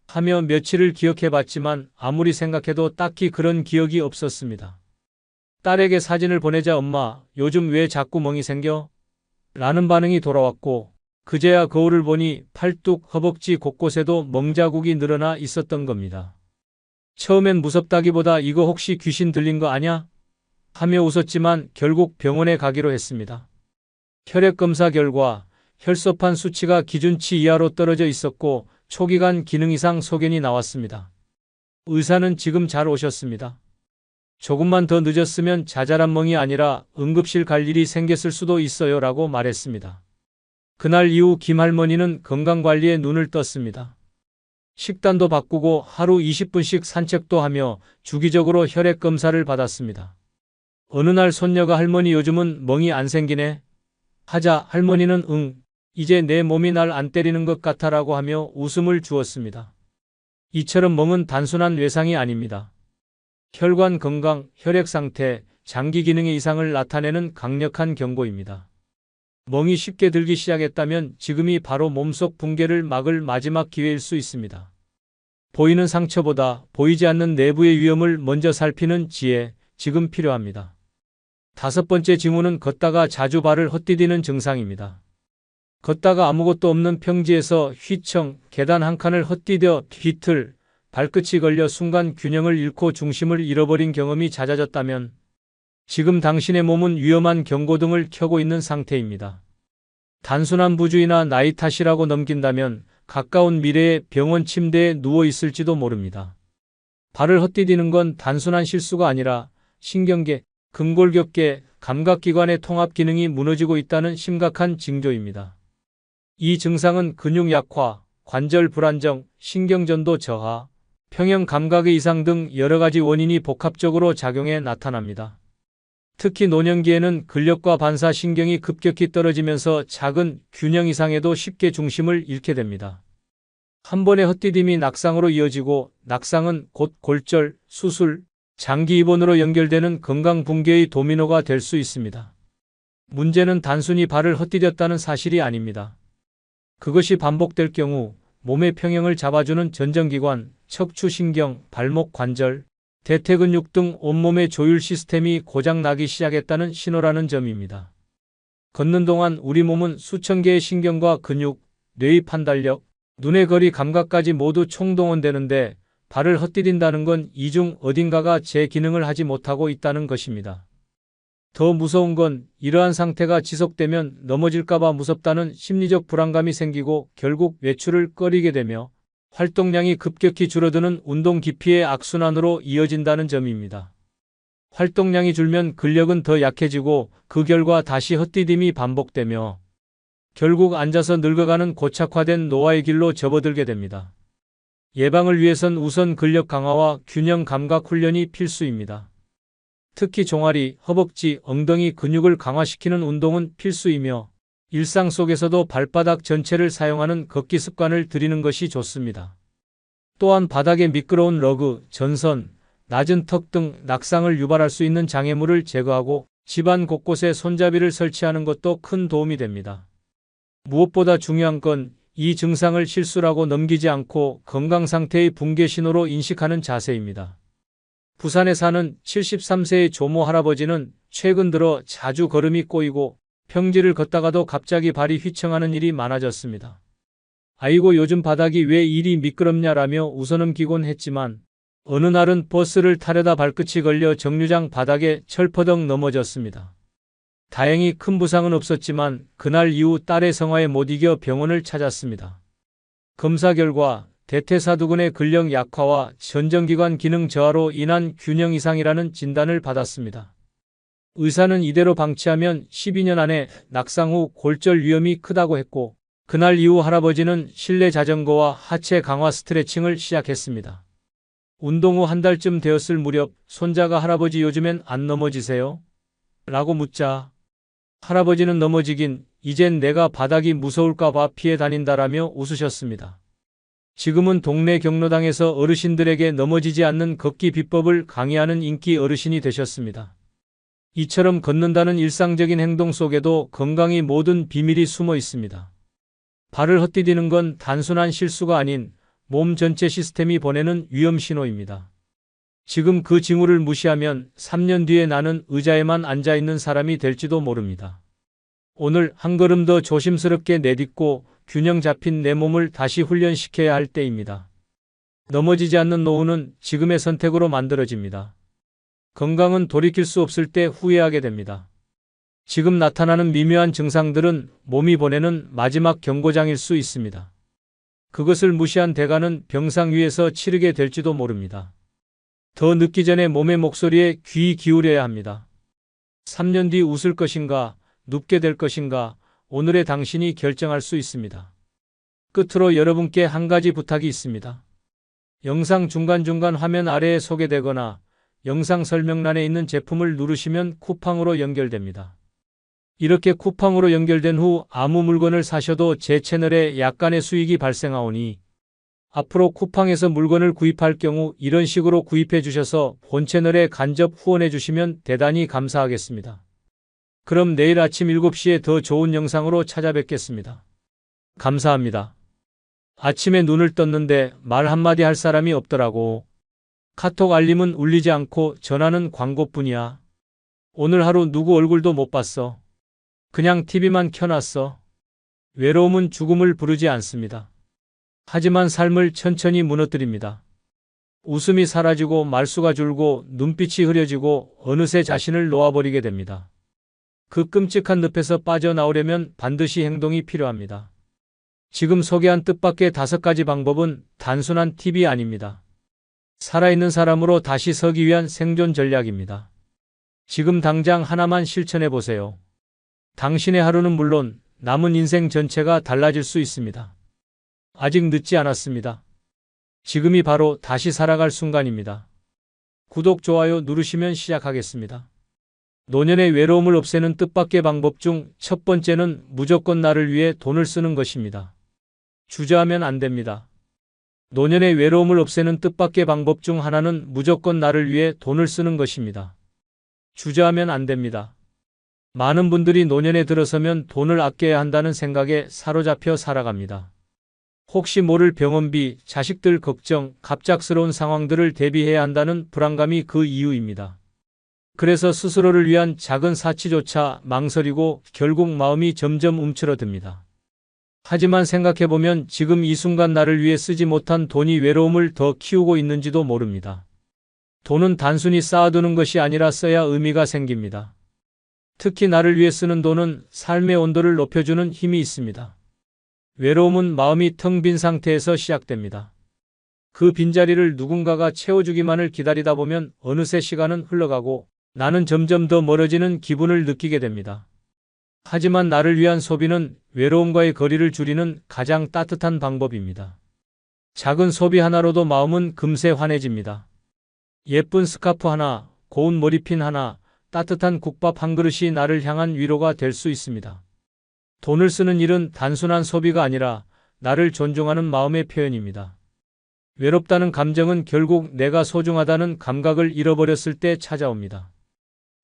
하며 며칠을 기억해봤지만 아무리 생각해도 딱히 그런 기억이 없었습니다. 딸에게 사진을 보내자 엄마, 요즘 왜 자꾸 멍이 생겨? 라는 반응이 돌아왔고 그제야 거울을 보니 팔뚝, 허벅지 곳곳에도 멍자국이 늘어나 있었던 겁니다. 처음엔 무섭다기보다 이거 혹시 귀신 들린 거 아냐? 하며 웃었지만 결국 병원에 가기로 했습니다. 혈액검사 결과 혈소판 수치가 기준치 이하로 떨어져 있었고 초기간 기능 이상 소견이 나왔습니다. 의사는 지금 잘 오셨습니다. 조금만 더 늦었으면 자잘한 멍이 아니라 응급실 갈 일이 생겼을 수도 있어요 라고 말했습니다. 그날 이후 김 할머니는 건강관리에 눈을 떴습니다. 식단도 바꾸고 하루 20분씩 산책도 하며 주기적으로 혈액검사를 받았습니다. 어느 날 손녀가 할머니 요즘은 멍이 안 생기네? 하자 할머니는 응, 이제 내 몸이 날 안 때리는 것 같아라고 하며 웃음을 주었습니다. 이처럼 멍은 단순한 외상이 아닙니다. 혈관 건강, 혈액 상태, 장기 기능의 이상을 나타내는 강력한 경고입니다. 멍이 쉽게 들기 시작했다면 지금이 바로 몸속 붕괴를 막을 마지막 기회일 수 있습니다. 보이는 상처보다 보이지 않는 내부의 위험을 먼저 살피는 지혜, 지금 필요합니다. 5번째 징후는 걷다가 자주 발을 헛디디는 증상입니다. 걷다가 아무것도 없는 평지에서 휘청, 계단 한 칸을 헛디뎌 뒤틀, 발끝이 걸려 순간 균형을 잃고 중심을 잃어버린 경험이 잦아졌다면 지금 당신의 몸은 위험한 경고등을 켜고 있는 상태입니다. 단순한 부주의나 나이 탓이라고 넘긴다면 가까운 미래에 병원 침대에 누워 있을지도 모릅니다. 발을 헛디디는 건 단순한 실수가 아니라 신경계, 근골격계, 감각기관의 통합 기능이 무너지고 있다는 심각한 징조입니다. 이 증상은 근육 약화, 관절 불안정, 신경전도 저하, 평형 감각의 이상 등 여러 가지 원인이 복합적으로 작용해 나타납니다. 특히 노년기에는 근력과 반사신경이 급격히 떨어지면서 작은 균형 이상에도 쉽게 중심을 잃게 됩니다. 한 번의 헛디딤이 낙상으로 이어지고 낙상은 곧 골절, 수술, 장기 입원으로 연결되는 건강 붕괴의 도미노가 될 수 있습니다. 문제는 단순히 발을 헛디뎠다는 사실이 아닙니다. 그것이 반복될 경우 몸의 평형을 잡아주는 전정기관, 척추신경, 발목 관절, 대퇴근육 등 온몸의 조율 시스템이 고장나기 시작했다는 신호라는 점입니다. 걷는 동안 우리 몸은 수천 개의 신경과 근육, 뇌의 판단력, 눈의 거리 감각까지 모두 총동원되는데 발을 헛디딘다는 건 이 중 어딘가가 제 기능을 하지 못하고 있다는 것입니다. 더 무서운 건 이러한 상태가 지속되면 넘어질까봐 무섭다는 심리적 불안감이 생기고 결국 외출을 꺼리게 되며 활동량이 급격히 줄어드는 운동 기피의 악순환으로 이어진다는 점입니다. 활동량이 줄면 근력은 더 약해지고 그 결과 다시 헛디딤이 반복되며 결국 앉아서 늙어가는 고착화된 노화의 길로 접어들게 됩니다. 예방을 위해선 우선 근력 강화와 균형 감각 훈련이 필수입니다. 특히 종아리, 허벅지, 엉덩이 근육을 강화시키는 운동은 필수이며 일상 속에서도 발바닥 전체를 사용하는 걷기 습관을 들이는 것이 좋습니다. 또한 바닥에 미끄러운 러그, 전선, 낮은 턱 등 낙상을 유발할 수 있는 장애물을 제거하고 집안 곳곳에 손잡이를 설치하는 것도 큰 도움이 됩니다. 무엇보다 중요한 건 이 증상을 실수라고 넘기지 않고 건강 상태의 붕괴 신호로 인식하는 자세입니다. 부산에 사는 73세의 조모 할아버지는 최근 들어 자주 걸음이 꼬이고 평지를 걷다가도 갑자기 발이 휘청하는 일이 많아졌습니다. 아이고 요즘 바닥이 왜 이리 미끄럽냐라며 웃어넘기곤 했지만 어느 날은 버스를 타려다 발끝이 걸려 정류장 바닥에 철퍼덕 넘어졌습니다. 다행히 큰 부상은 없었지만 그날 이후 딸의 성화에 못 이겨 병원을 찾았습니다. 검사 결과 대퇴사두근의 근력 약화와 전정기관 기능 저하로 인한 균형 이상이라는 진단을 받았습니다. 의사는 이대로 방치하면 12년 안에 낙상 후 골절 위험이 크다고 했고 그날 이후 할아버지는 실내 자전거와 하체 강화 스트레칭을 시작했습니다. 운동 후 한 달쯤 되었을 무렵 손자가 할아버지 요즘엔 안 넘어지세요? 라고 묻자 할아버지는 넘어지긴 이젠 내가 바닥이 무서울까 봐 피해 다닌다라며 웃으셨습니다. 지금은 동네 경로당에서 어르신들에게 넘어지지 않는 걷기 비법을 강의하는 인기 어르신이 되셨습니다. 이처럼 걷는다는 일상적인 행동 속에도 건강의 모든 비밀이 숨어 있습니다. 발을 헛디디는 건 단순한 실수가 아닌 몸 전체 시스템이 보내는 위험 신호입니다. 지금 그 징후를 무시하면 3년 뒤에 나는 의자에만 앉아있는 사람이 될지도 모릅니다. 오늘 한 걸음 더 조심스럽게 내딛고 균형 잡힌 내 몸을 다시 훈련시켜야 할 때입니다. 넘어지지 않는 노후는 지금의 선택으로 만들어집니다. 건강은 돌이킬 수 없을 때 후회하게 됩니다. 지금 나타나는 미묘한 증상들은 몸이 보내는 마지막 경고장일 수 있습니다. 그것을 무시한 대가는 병상 위에서 치르게 될지도 모릅니다. 더 늦기 전에 몸의 목소리에 귀 기울여야 합니다. 3년 뒤 웃을 것인가, 눕게 될 것인가, 오늘의 당신이 결정할 수 있습니다. 끝으로 여러분께 한 가지 부탁이 있습니다. 영상 중간중간 화면 아래에 소개되거나 영상 설명란에 있는 제품을 누르시면 쿠팡으로 연결됩니다. 이렇게 쿠팡으로 연결된 후 아무 물건을 사셔도 제 채널에 약간의 수익이 발생하오니 앞으로 쿠팡에서 물건을 구입할 경우 이런 식으로 구입해 주셔서 본 채널에 간접 후원해 주시면 대단히 감사하겠습니다. 그럼 내일 아침 7시에 더 좋은 영상으로 찾아뵙겠습니다. 감사합니다. 아침에 눈을 떴는데 말 한마디 할 사람이 없더라고. 카톡 알림은 울리지 않고 전화는 광고뿐이야. 오늘 하루 누구 얼굴도 못 봤어. 그냥 TV만 켜놨어. 외로움은 죽음을 부르지 않습니다. 하지만 삶을 천천히 무너뜨립니다. 웃음이 사라지고 말수가 줄고 눈빛이 흐려지고 어느새 자신을 놓아버리게 됩니다. 그 끔찍한 늪에서 빠져나오려면 반드시 행동이 필요합니다. 지금 소개한 뜻밖의 5가지 방법은 단순한 팁이 아닙니다. 살아있는 사람으로 다시 서기 위한 생존 전략입니다. 지금 당장 하나만 실천해 보세요. 당신의 하루는 물론 남은 인생 전체가 달라질 수 있습니다. 아직 늦지 않았습니다. 지금이 바로 다시 살아갈 순간입니다. 구독, 좋아요 누르시면 시작하겠습니다. 노년의 외로움을 없애는 뜻밖의 방법 중 첫 번째는 무조건 나를 위해 돈을 쓰는 것입니다. 주저하면 안 됩니다. 노년의 외로움을 없애는 뜻밖의 방법 중 하나는 무조건 나를 위해 돈을 쓰는 것입니다. 주저하면 안 됩니다. 많은 분들이 노년에 들어서면 돈을 아껴야 한다는 생각에 사로잡혀 살아갑니다. 혹시 모를 병원비, 자식들 걱정, 갑작스러운 상황들을 대비해야 한다는 불안감이 그 이유입니다. 그래서 스스로를 위한 작은 사치조차 망설이고 결국 마음이 점점 움츠러듭니다. 하지만 생각해보면 지금 이 순간 나를 위해 쓰지 못한 돈이 외로움을 더 키우고 있는지도 모릅니다. 돈은 단순히 쌓아두는 것이 아니라 써야 의미가 생깁니다. 특히 나를 위해 쓰는 돈은 삶의 온도를 높여주는 힘이 있습니다. 외로움은 마음이 텅 빈 상태에서 시작됩니다. 그 빈자리를 누군가가 채워주기만을 기다리다 보면 어느새 시간은 흘러가고 나는 점점 더 멀어지는 기분을 느끼게 됩니다. 하지만 나를 위한 소비는 외로움과의 거리를 줄이는 가장 따뜻한 방법입니다. 작은 소비 하나로도 마음은 금세 환해집니다. 예쁜 스카프 하나, 고운 머리핀 하나, 따뜻한 국밥 한 그릇이 나를 향한 위로가 될 수 있습니다. 돈을 쓰는 일은 단순한 소비가 아니라 나를 존중하는 마음의 표현입니다. 외롭다는 감정은 결국 내가 소중하다는 감각을 잃어버렸을 때 찾아옵니다.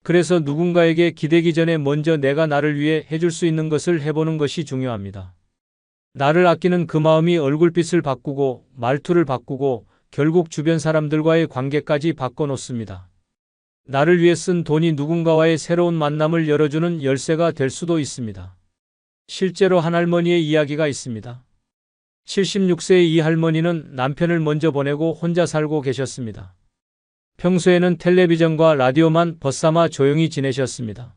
그래서 누군가에게 기대기 전에 먼저 내가 나를 위해 해줄 수 있는 것을 해보는 것이 중요합니다. 나를 아끼는 그 마음이 얼굴빛을 바꾸고 말투를 바꾸고 결국 주변 사람들과의 관계까지 바꿔놓습니다. 나를 위해 쓴 돈이 누군가와의 새로운 만남을 열어주는 열쇠가 될 수도 있습니다. 실제로 한 할머니의 이야기가 있습니다. 76세의 이 할머니는 남편을 먼저 보내고 혼자 살고 계셨습니다. 평소에는 텔레비전과 라디오만 벗삼아 조용히 지내셨습니다.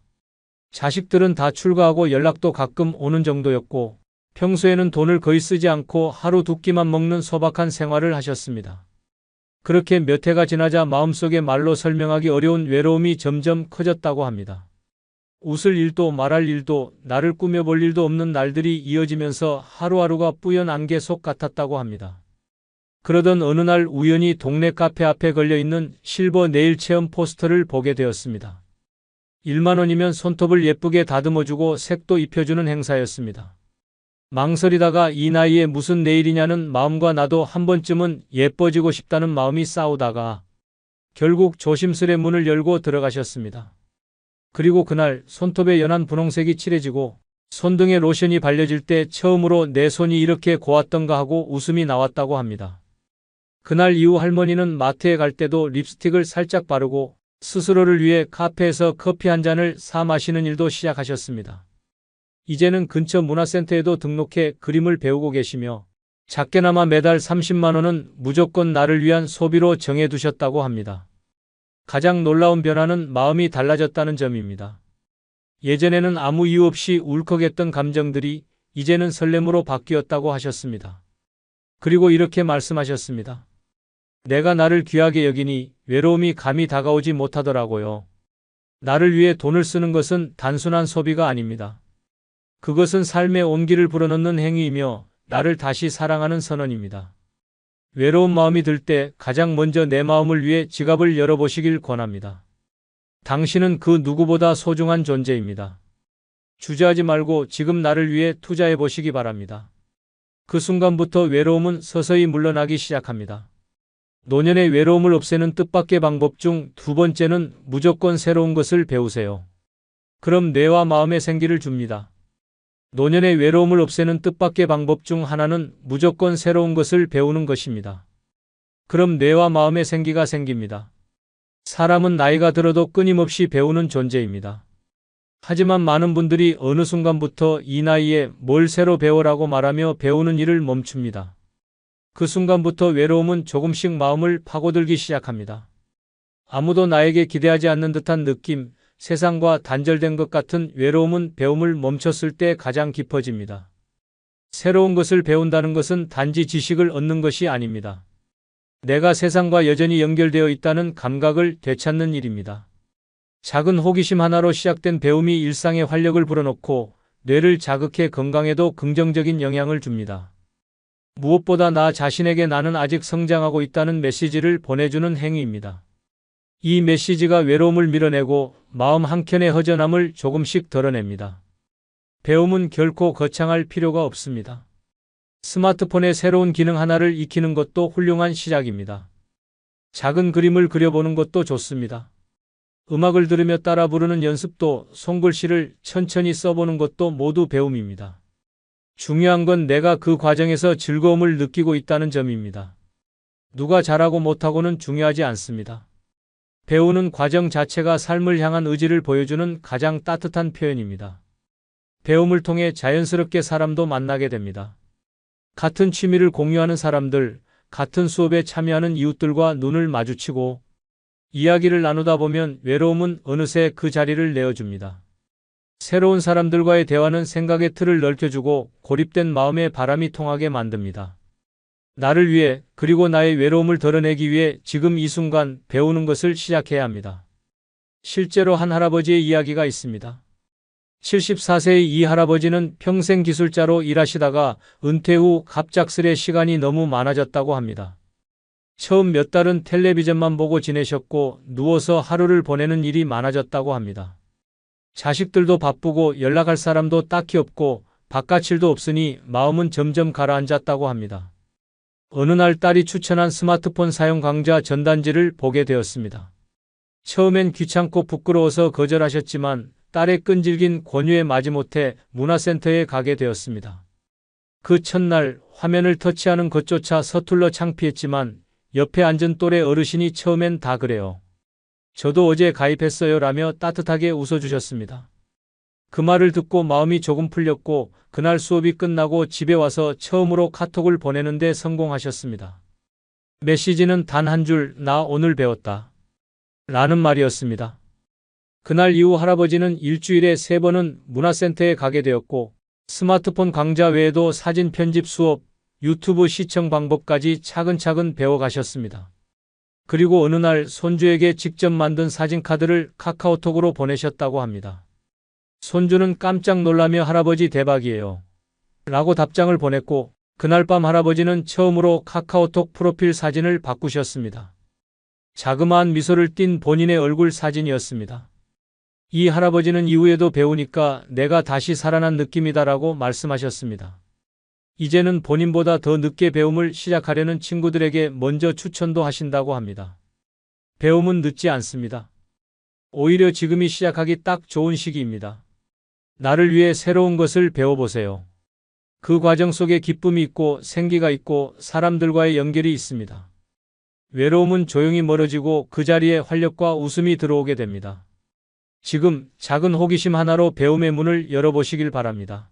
자식들은 다 출가하고 연락도 가끔 오는 정도였고 평소에는 돈을 거의 쓰지 않고 하루 두 끼만 먹는 소박한 생활을 하셨습니다. 그렇게 몇 해가 지나자 마음속에 말로 설명하기 어려운 외로움이 점점 커졌다고 합니다. 웃을 일도 말할 일도 나를 꾸며볼 일도 없는 날들이 이어지면서 하루하루가 뿌연 안개 속 같았다고 합니다. 그러던 어느 날 우연히 동네 카페 앞에 걸려있는 실버 네일 체험 포스터를 보게 되었습니다. 1만 원이면 손톱을 예쁘게 다듬어주고 색도 입혀주는 행사였습니다. 망설이다가 이 나이에 무슨 네일이냐는 마음과 나도 한 번쯤은 예뻐지고 싶다는 마음이 싸우다가 결국 조심스레 문을 열고 들어가셨습니다. 그리고 그날 손톱의 연한 분홍색이 칠해지고 손등에 로션이 발려질 때 처음으로 내 손이 이렇게 고왔던가 하고 웃음이 나왔다고 합니다. 그날 이후 할머니는 마트에 갈 때도 립스틱을 살짝 바르고 스스로를 위해 카페에서 커피 한 잔을 사 마시는 일도 시작하셨습니다. 이제는 근처 문화센터에도 등록해 그림을 배우고 계시며 작게나마 매달 30만 원은 무조건 나를 위한 소비로 정해두셨다고 합니다. 가장 놀라운 변화는 마음이 달라졌다는 점입니다. 예전에는 아무 이유 없이 울컥했던 감정들이 이제는 설렘으로 바뀌었다고 하셨습니다. 그리고 이렇게 말씀하셨습니다. 내가 나를 귀하게 여기니 외로움이 감히 다가오지 못하더라고요. 나를 위해 돈을 쓰는 것은 단순한 소비가 아닙니다. 그것은 삶의 온기를 불어넣는 행위이며 나를 다시 사랑하는 선언입니다. 외로운 마음이 들 때 가장 먼저 내 마음을 위해 지갑을 열어보시길 권합니다. 당신은 그 누구보다 소중한 존재입니다. 주저하지 말고 지금 나를 위해 투자해 보시기 바랍니다. 그 순간부터 외로움은 서서히 물러나기 시작합니다. 노년의 외로움을 없애는 뜻밖의 방법 중 두 번째는 무조건 새로운 것을 배우세요. 그럼 뇌와 마음에 생기를 줍니다. 노년의 외로움을 없애는 뜻밖의 방법 중 하나는 무조건 새로운 것을 배우는 것입니다. 그럼 뇌와 마음에 생기가 생깁니다. 사람은 나이가 들어도 끊임없이 배우는 존재입니다. 하지만 많은 분들이 어느 순간부터 이 나이에 뭘 새로 배우라고 말하며 배우는 일을 멈춥니다. 그 순간부터 외로움은 조금씩 마음을 파고들기 시작합니다. 아무도 나에게 기대하지 않는 듯한 느낌, 세상과 단절된 것 같은 외로움은 배움을 멈췄을 때 가장 깊어집니다. 새로운 것을 배운다는 것은 단지 지식을 얻는 것이 아닙니다. 내가 세상과 여전히 연결되어 있다는 감각을 되찾는 일입니다. 작은 호기심 하나로 시작된 배움이 일상에 활력을 불어넣고 뇌를 자극해 건강에도 긍정적인 영향을 줍니다. 무엇보다 나 자신에게 나는 아직 성장하고 있다는 메시지를 보내주는 행위입니다. 이 메시지가 외로움을 밀어내고 마음 한켠의 허전함을 조금씩 덜어냅니다. 배움은 결코 거창할 필요가 없습니다. 스마트폰의 새로운 기능 하나를 익히는 것도 훌륭한 시작입니다. 작은 그림을 그려보는 것도 좋습니다. 음악을 들으며 따라 부르는 연습도, 손글씨를 천천히 써보는 것도 모두 배움입니다. 중요한 건 내가 그 과정에서 즐거움을 느끼고 있다는 점입니다. 누가 잘하고 못하고는 중요하지 않습니다. 배우는 과정 자체가 삶을 향한 의지를 보여주는 가장 따뜻한 표현입니다. 배움을 통해 자연스럽게 사람도 만나게 됩니다. 같은 취미를 공유하는 사람들, 같은 수업에 참여하는 이웃들과 눈을 마주치고 이야기를 나누다 보면 외로움은 어느새 그 자리를 내어줍니다. 새로운 사람들과의 대화는 생각의 틀을 넓혀주고 고립된 마음에 바람이 통하게 만듭니다. 나를 위해 그리고 나의 외로움을 덜어내기 위해 지금 이 순간 배우는 것을 시작해야 합니다. 실제로 한 할아버지의 이야기가 있습니다. 74세의 이 할아버지는 평생 기술자로 일하시다가 은퇴 후 갑작스레 시간이 너무 많아졌다고 합니다. 처음 몇 달은 텔레비전만 보고 지내셨고 누워서 하루를 보내는 일이 많아졌다고 합니다. 자식들도 바쁘고 연락할 사람도 딱히 없고 바깥일도 없으니 마음은 점점 가라앉았다고 합니다. 어느 날 딸이 추천한 스마트폰 사용 강좌 전단지를 보게 되었습니다. 처음엔 귀찮고 부끄러워서 거절하셨지만 딸의 끈질긴 권유에 마지못해 문화센터에 가게 되었습니다. 그 첫날 화면을 터치하는 것조차 서툴러 창피했지만 옆에 앉은 또래 어르신이 처음엔 다 그래요. 저도 어제 가입했어요 라며 따뜻하게 웃어주셨습니다. 그 말을 듣고 마음이 조금 풀렸고 그날 수업이 끝나고 집에 와서 처음으로 카톡을 보내는데 성공하셨습니다. 메시지는 단 한 줄, 나 오늘 배웠다. 라는 말이었습니다. 그날 이후 할아버지는 일주일에 3번은 문화센터에 가게 되었고 스마트폰 강좌 외에도 사진 편집 수업, 유튜브 시청 방법까지 차근차근 배워가셨습니다. 그리고 어느 날 손주에게 직접 만든 사진카드를 카카오톡으로 보내셨다고 합니다. 손주는 깜짝 놀라며 할아버지 대박이에요. 라고 답장을 보냈고 그날 밤 할아버지는 처음으로 카카오톡 프로필 사진을 바꾸셨습니다. 자그마한 미소를 띤 본인의 얼굴 사진이었습니다. 이 할아버지는 이후에도 배우니까 내가 다시 살아난 느낌이다라고 말씀하셨습니다. 이제는 본인보다 더 늦게 배움을 시작하려는 친구들에게 먼저 추천도 하신다고 합니다. 배움은 늦지 않습니다. 오히려 지금이 시작하기 딱 좋은 시기입니다. 나를 위해 새로운 것을 배워보세요. 그 과정 속에 기쁨이 있고 생기가 있고 사람들과의 연결이 있습니다. 외로움은 조용히 멀어지고 그 자리에 활력과 웃음이 들어오게 됩니다. 지금 작은 호기심 하나로 배움의 문을 열어보시길 바랍니다.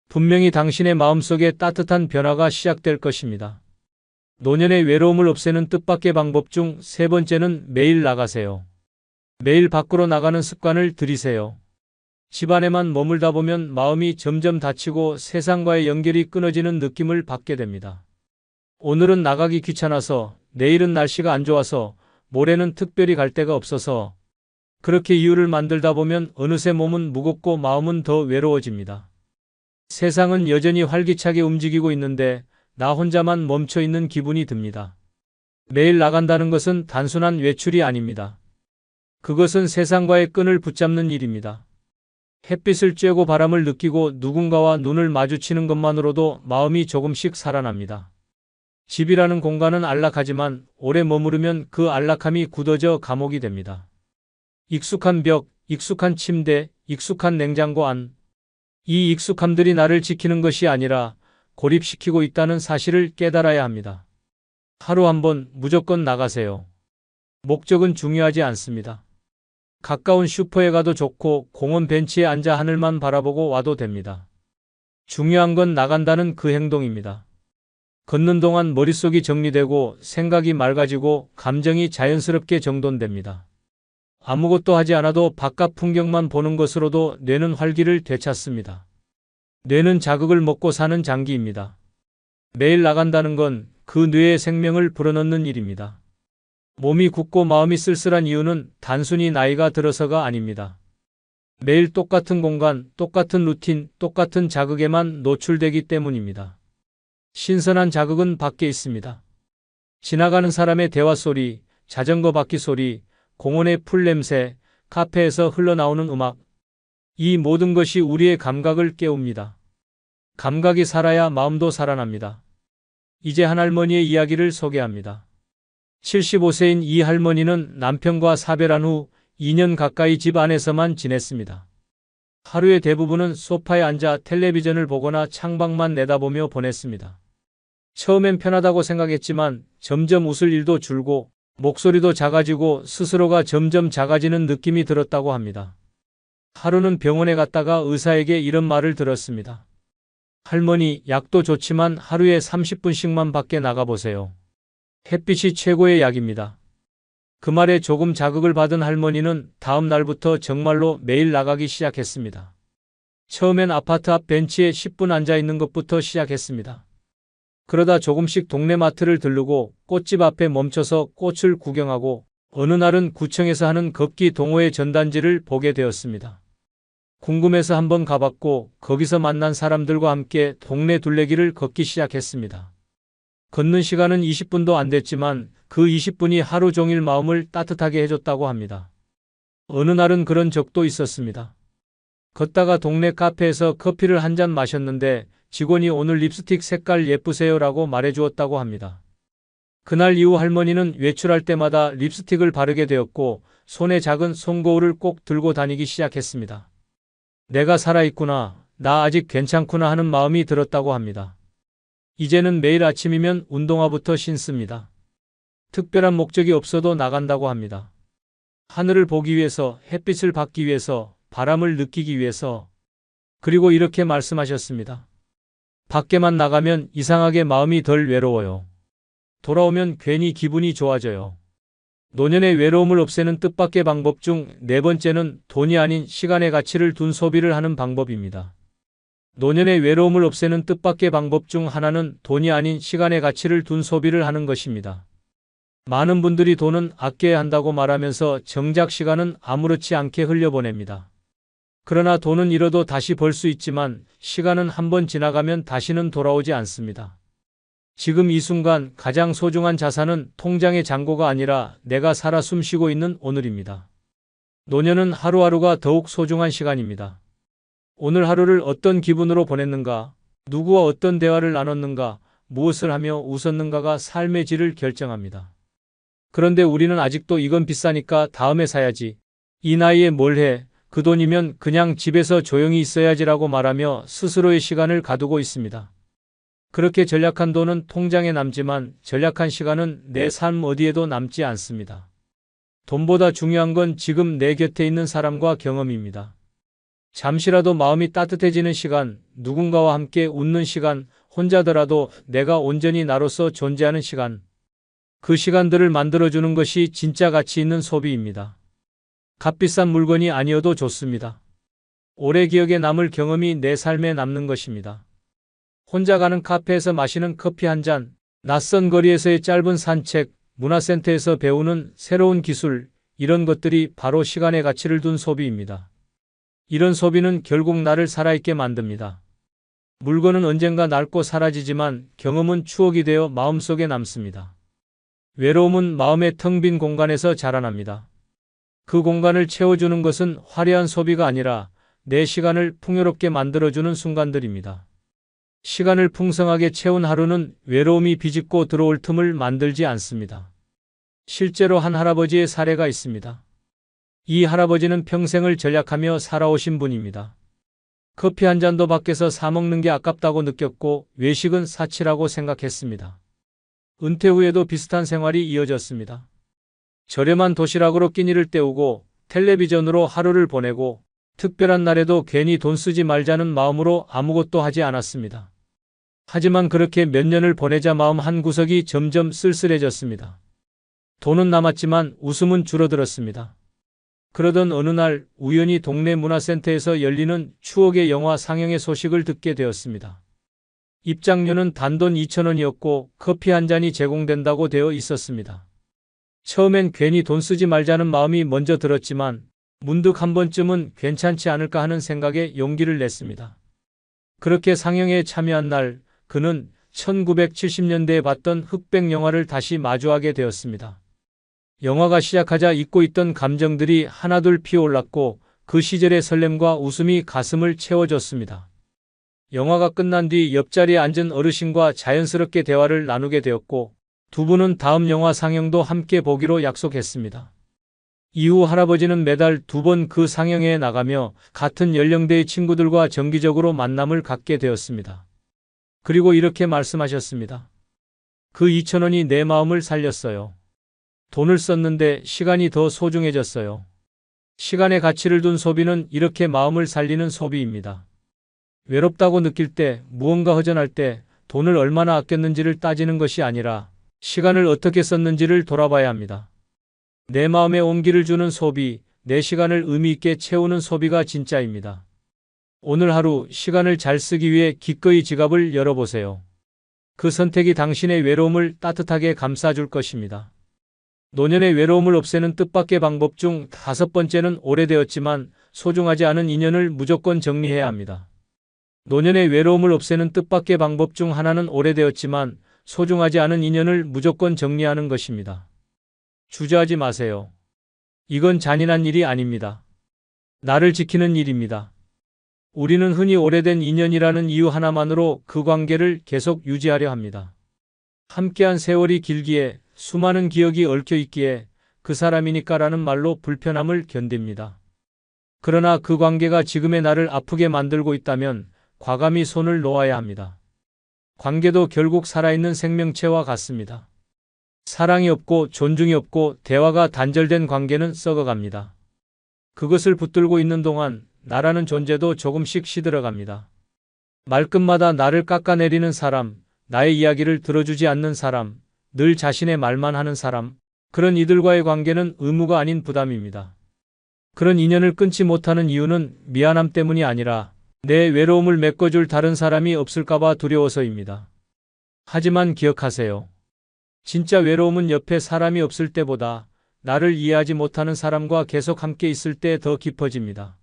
분명히 당신의 마음속에 따뜻한 변화가 시작될 것입니다. 노년의 외로움을 없애는 뜻밖의 방법 중 3번째는 매일 나가세요. 매일 밖으로 나가는 습관을 들이세요. 집안에만 머물다 보면 마음이 점점 닫히고 세상과의 연결이 끊어지는 느낌을 받게 됩니다. 오늘은 나가기 귀찮아서, 내일은 날씨가 안 좋아서, 모레는 특별히 갈 데가 없어서 그렇게 이유를 만들다 보면 어느새 몸은 무겁고 마음은 더 외로워집니다. 세상은 여전히 활기차게 움직이고 있는데 나 혼자만 멈춰 있는 기분이 듭니다. 매일 나간다는 것은 단순한 외출이 아닙니다. 그것은 세상과의 끈을 붙잡는 일입니다. 햇빛을 쬐고 바람을 느끼고 누군가와 눈을 마주치는 것만으로도 마음이 조금씩 살아납니다. 집이라는 공간은 안락하지만 오래 머무르면 그 안락함이 굳어져 감옥이 됩니다. 익숙한 벽, 익숙한 침대, 익숙한 냉장고 안. 이 익숙함들이 나를 지키는 것이 아니라 고립시키고 있다는 사실을 깨달아야 합니다. 하루 한 번 무조건 나가세요. 목적은 중요하지 않습니다. 가까운 슈퍼에 가도 좋고 공원 벤치에 앉아 하늘만 바라보고 와도 됩니다. 중요한 건 나간다는 그 행동입니다. 걷는 동안 머릿속이 정리되고 생각이 맑아지고 감정이 자연스럽게 정돈됩니다. 아무것도 하지 않아도 바깥 풍경만 보는 것으로도 뇌는 활기를 되찾습니다. 뇌는 자극을 먹고 사는 장기입니다. 매일 나간다는 건 그 뇌의 생명을 불어넣는 일입니다. 몸이 굳고 마음이 쓸쓸한 이유는 단순히 나이가 들어서가 아닙니다. 매일 똑같은 공간, 똑같은 루틴, 똑같은 자극에만 노출되기 때문입니다. 신선한 자극은 밖에 있습니다. 지나가는 사람의 대화 소리, 자전거 바퀴 소리, 공원의 풀 냄새, 카페에서 흘러나오는 음악. 이 모든 것이 우리의 감각을 깨웁니다. 감각이 살아야 마음도 살아납니다. 이제 한 할머니의 이야기를 소개합니다. 75세인 이 할머니는 남편과 사별한 후 2년 가까이 집 안에서만 지냈습니다. 하루의 대부분은 소파에 앉아 텔레비전을 보거나 창밖만 내다보며 보냈습니다. 처음엔 편하다고 생각했지만 점점 웃을 일도 줄고 목소리도 작아지고 스스로가 점점 작아지는 느낌이 들었다고 합니다. 하루는 병원에 갔다가 의사에게 이런 말을 들었습니다. 할머니, 약도 좋지만 하루에 30분씩만 밖에 나가보세요. 햇빛이 최고의 약입니다. 그 말에 조금 자극을 받은 할머니는 다음 날부터 정말로 매일 나가기 시작했습니다. 처음엔 아파트 앞 벤치에 10분 앉아 있는 것부터 시작했습니다. 그러다 조금씩 동네 마트를 들르고 꽃집 앞에 멈춰서 꽃을 구경하고 어느 날은 구청에서 하는 걷기 동호회 전단지를 보게 되었습니다. 궁금해서 한번 가봤고 거기서 만난 사람들과 함께 동네 둘레길을 걷기 시작했습니다. 걷는 시간은 20분도 안 됐지만 그 20분이 하루 종일 마음을 따뜻하게 해줬다고 합니다. 어느 날은 그런 적도 있었습니다. 걷다가 동네 카페에서 커피를 한 잔 마셨는데 직원이 오늘 립스틱 색깔 예쁘세요라고 말해주었다고 합니다. 그날 이후 할머니는 외출할 때마다 립스틱을 바르게 되었고 손에 작은 손거울을 꼭 들고 다니기 시작했습니다. 내가 살아있구나, 나 아직 괜찮구나 하는 마음이 들었다고 합니다. 이제는 매일 아침이면 운동화부터 신습니다. 특별한 목적이 없어도 나간다고 합니다. 하늘을 보기 위해서, 햇빛을 받기 위해서, 바람을 느끼기 위해서. 그리고 이렇게 말씀하셨습니다. 밖에만 나가면 이상하게 마음이 덜 외로워요. 돌아오면 괜히 기분이 좋아져요. 노년의 외로움을 없애는 뜻밖의 방법 중 네 번째는 돈이 아닌 시간의 가치를 둔 소비를 하는 방법입니다. 노년의 외로움을 없애는 뜻밖의 방법 중 하나는 돈이 아닌 시간의 가치를 둔 소비를 하는 것입니다. 많은 분들이 돈은 아껴야 한다고 말하면서 정작 시간은 아무렇지 않게 흘려보냅니다. 그러나 돈은 잃어도 다시 벌 수 있지만 시간은 한번 지나가면 다시는 돌아오지 않습니다. 지금 이 순간 가장 소중한 자산은 통장의 잔고가 아니라 내가 살아 숨쉬고 있는 오늘입니다. 노년은 하루하루가 더욱 소중한 시간입니다. 오늘 하루를 어떤 기분으로 보냈는가, 누구와 어떤 대화를 나눴는가, 무엇을 하며 웃었는가가 삶의 질을 결정합니다. 그런데 우리는 아직도 이건 비싸니까 다음에 사야지, 이 나이에 뭘 해, 그 돈이면 그냥 집에서 조용히 있어야지라고 말하며 스스로의 시간을 가두고 있습니다. 그렇게 전략한 돈은 통장에 남지만 전략한 시간은 내 삶 어디에도 남지 않습니다. 돈보다 중요한 건 지금 내 곁에 있는 사람과 경험입니다. 잠시라도 마음이 따뜻해지는 시간, 누군가와 함께 웃는 시간, 혼자더라도 내가 온전히 나로서 존재하는 시간. 그 시간들을 만들어주는 것이 진짜 가치 있는 소비입니다. 값비싼 물건이 아니어도 좋습니다. 오래 기억에 남을 경험이 내 삶에 남는 것입니다. 혼자 가는 카페에서 마시는 커피 한 잔, 낯선 거리에서의 짧은 산책, 문화센터에서 배우는 새로운 기술, 이런 것들이 바로 시간의 가치를 둔 소비입니다. 이런 소비는 결국 나를 살아있게 만듭니다. 물건은 언젠가 낡고 사라지지만 경험은 추억이 되어 마음속에 남습니다. 외로움은 마음의 텅 빈 공간에서 자라납니다. 그 공간을 채워주는 것은 화려한 소비가 아니라 내 시간을 풍요롭게 만들어주는 순간들입니다. 시간을 풍성하게 채운 하루는 외로움이 비집고 들어올 틈을 만들지 않습니다. 실제로 한 할아버지의 사례가 있습니다. 이 할아버지는 평생을 전략하며 살아오신 분입니다. 커피 한 잔도 밖에서 사 먹는 게 아깝다고 느꼈고 외식은 사치라고 생각했습니다. 은퇴 후에도 비슷한 생활이 이어졌습니다. 저렴한 도시락으로 끼니를 때우고 텔레비전으로 하루를 보내고 특별한 날에도 괜히 돈 쓰지 말자는 마음으로 아무것도 하지 않았습니다. 하지만 그렇게 몇 년을 보내자 마음 한구석이 점점 쓸쓸해졌습니다. 돈은 남았지만 웃음은 줄어들었습니다. 그러던 어느 날 우연히 동네 문화센터에서 열리는 추억의 영화 상영의 소식을 듣게 되었습니다. 입장료는 단돈 2,000원이었고 커피 한 잔이 제공된다고 되어 있었습니다. 처음엔 괜히 돈 쓰지 말자는 마음이 먼저 들었지만 문득 한 번쯤은 괜찮지 않을까 하는 생각에 용기를 냈습니다. 그렇게 상영에 참여한 날 그는 1970년대에 봤던 흑백 영화를 다시 마주하게 되었습니다. 영화가 시작하자 잊고 있던 감정들이 하나둘 피어올랐고 그 시절의 설렘과 웃음이 가슴을 채워줬습니다. 영화가 끝난 뒤 옆자리에 앉은 어르신과 자연스럽게 대화를 나누게 되었고 두 분은 다음 영화 상영도 함께 보기로 약속했습니다. 이후 할아버지는 매달 2번 그 상영회에 나가며 같은 연령대의 친구들과 정기적으로 만남을 갖게 되었습니다. 그리고 이렇게 말씀하셨습니다. 그 2,000원이 내 마음을 살렸어요. 돈을 썼는데 시간이 더 소중해졌어요. 시간의 가치를 둔 소비는 이렇게 마음을 살리는 소비입니다. 외롭다고 느낄 때, 무언가 허전할 때 돈을 얼마나 아꼈는지를 따지는 것이 아니라 시간을 어떻게 썼는지를 돌아봐야 합니다. 내 마음에 온기를 주는 소비, 내 시간을 의미 있게 채우는 소비가 진짜입니다. 오늘 하루 시간을 잘 쓰기 위해 기꺼이 지갑을 열어보세요. 그 선택이 당신의 외로움을 따뜻하게 감싸줄 것입니다. 노년의 외로움을 없애는 뜻밖의 방법 중 5번째는 오래되었지만 소중하지 않은 인연을 무조건 정리해야 합니다. 노년의 외로움을 없애는 뜻밖의 방법 중 하나는 오래되었지만 소중하지 않은 인연을 무조건 정리하는 것입니다. 주저하지 마세요. 이건 잔인한 일이 아닙니다. 나를 지키는 일입니다. 우리는 흔히 오래된 인연이라는 이유 하나만으로 그 관계를 계속 유지하려 합니다. 함께한 세월이 길기에 수많은 기억이 얽혀 있기에 그 사람이니까라는 말로 불편함을 견딥니다. 그러나 그 관계가 지금의 나를 아프게 만들고 있다면 과감히 손을 놓아야 합니다. 관계도 결국 살아있는 생명체와 같습니다. 사랑이 없고 존중이 없고 대화가 단절된 관계는 썩어갑니다. 그것을 붙들고 있는 동안 나라는 존재도 조금씩 시들어갑니다. 말끝마다 나를 깎아내리는 사람, 나의 이야기를 들어주지 않는 사람, 늘 자신의 말만 하는 사람, 그런 이들과의 관계는 의무가 아닌 부담입니다. 그런 인연을 끊지 못하는 이유는 미안함 때문이 아니라 내 외로움을 메꿔줄 다른 사람이 없을까봐 두려워서입니다. 하지만 기억하세요. 진짜 외로움은 옆에 사람이 없을 때보다 나를 이해하지 못하는 사람과 계속 함께 있을 때 더 깊어집니다.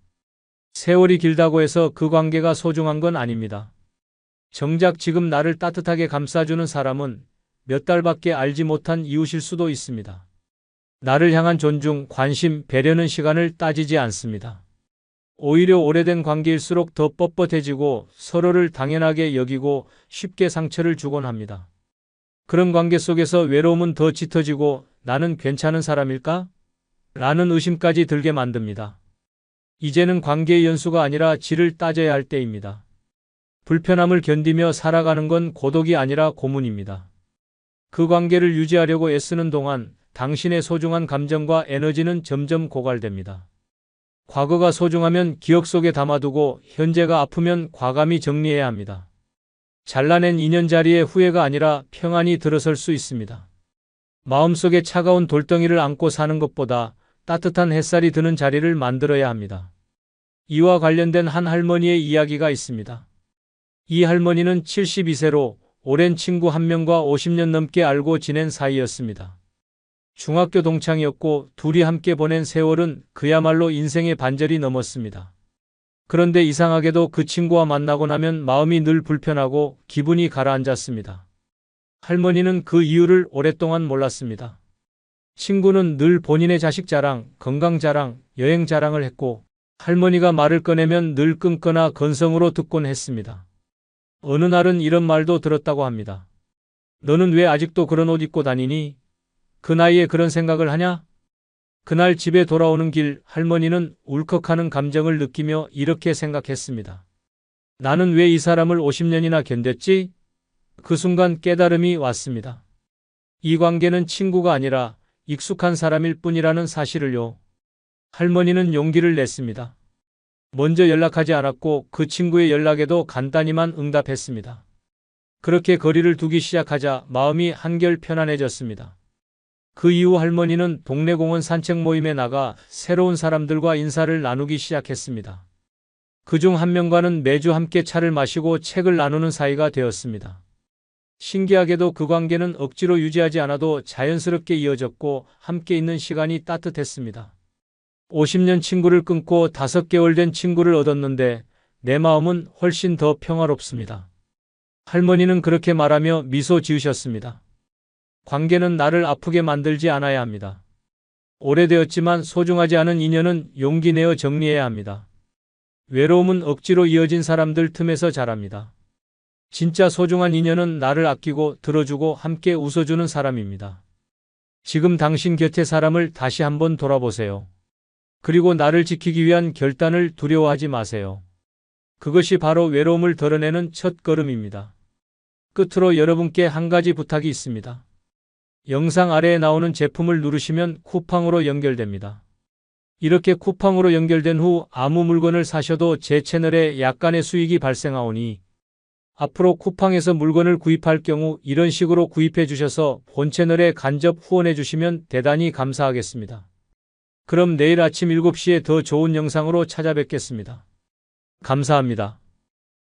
세월이 길다고 해서 그 관계가 소중한 건 아닙니다. 정작 지금 나를 따뜻하게 감싸주는 사람은 몇 달밖에 알지 못한 이웃일 수도 있습니다. 나를 향한 존중, 관심, 배려는 시간을 따지지 않습니다. 오히려 오래된 관계일수록 더 뻣뻣해지고 서로를 당연하게 여기고 쉽게 상처를 주곤 합니다. 그런 관계 속에서 외로움은 더 짙어지고 나는 괜찮은 사람일까? 라는 의심까지 들게 만듭니다. 이제는 관계의 연수가 아니라 질을 따져야 할 때입니다. 불편함을 견디며 살아가는 건 고독이 아니라 고문입니다. 그 관계를 유지하려고 애쓰는 동안 당신의 소중한 감정과 에너지는 점점 고갈됩니다. 과거가 소중하면 기억 속에 담아두고 현재가 아프면 과감히 정리해야 합니다. 잘라낸 인연 자리에 후회가 아니라 평안이 들어설 수 있습니다. 마음속에 차가운 돌덩이를 안고 사는 것보다 따뜻한 햇살이 드는 자리를 만들어야 합니다. 이와 관련된 한 할머니의 이야기가 있습니다. 이 할머니는 72세로 오랜 친구 한 명과 50년 넘게 알고 지낸 사이였습니다. 중학교 동창이었고 둘이 함께 보낸 세월은 그야말로 인생의 반절이 넘었습니다. 그런데 이상하게도 그 친구와 만나고 나면 마음이 늘 불편하고 기분이 가라앉았습니다. 할머니는 그 이유를 오랫동안 몰랐습니다. 친구는 늘 본인의 자식 자랑, 건강 자랑, 여행 자랑을 했고 할머니가 말을 꺼내면 늘 끊거나 건성으로 듣곤 했습니다. 어느 날은 이런 말도 들었다고 합니다. 너는 왜 아직도 그런 옷 입고 다니니? 그 나이에 그런 생각을 하냐? 그날 집에 돌아오는 길 할머니는 울컥하는 감정을 느끼며 이렇게 생각했습니다. 나는 왜 이 사람을 50년이나 견뎠지? 그 순간 깨달음이 왔습니다. 이 관계는 친구가 아니라 익숙한 사람일 뿐이라는 사실을요. 할머니는 용기를 냈습니다. 먼저 연락하지 않았고 그 친구의 연락에도 간단히만 응답했습니다. 그렇게 거리를 두기 시작하자 마음이 한결 편안해졌습니다. 그 이후 할머니는 동네 공원 산책 모임에 나가 새로운 사람들과 인사를 나누기 시작했습니다. 그중 한 명과는 매주 함께 차를 마시고 책을 나누는 사이가 되었습니다. 신기하게도 그 관계는 억지로 유지하지 않아도 자연스럽게 이어졌고 함께 있는 시간이 따뜻했습니다. 50년 친구를 끊고 5개월 된 친구를 얻었는데 내 마음은 훨씬 더 평화롭습니다. 할머니는 그렇게 말하며 미소 지으셨습니다. 관계는 나를 아프게 만들지 않아야 합니다. 오래되었지만 소중하지 않은 인연은 용기 내어 정리해야 합니다. 외로움은 억지로 이어진 사람들 틈에서 자랍니다. 진짜 소중한 인연은 나를 아끼고 들어주고 함께 웃어주는 사람입니다. 지금 당신 곁의 사람을 다시 한번 돌아보세요. 그리고 나를 지키기 위한 결단을 두려워하지 마세요. 그것이 바로 외로움을 덜어내는 첫 걸음입니다. 끝으로 여러분께 한 가지 부탁이 있습니다. 영상 아래에 나오는 제품을 누르시면 쿠팡으로 연결됩니다. 이렇게 쿠팡으로 연결된 후 아무 물건을 사셔도 제 채널에 약간의 수익이 발생하오니 앞으로 쿠팡에서 물건을 구입할 경우 이런 식으로 구입해 주셔서 본 채널에 간접 후원해 주시면 대단히 감사하겠습니다. 그럼 내일 아침 7시에 더 좋은 영상으로 찾아뵙겠습니다. 감사합니다.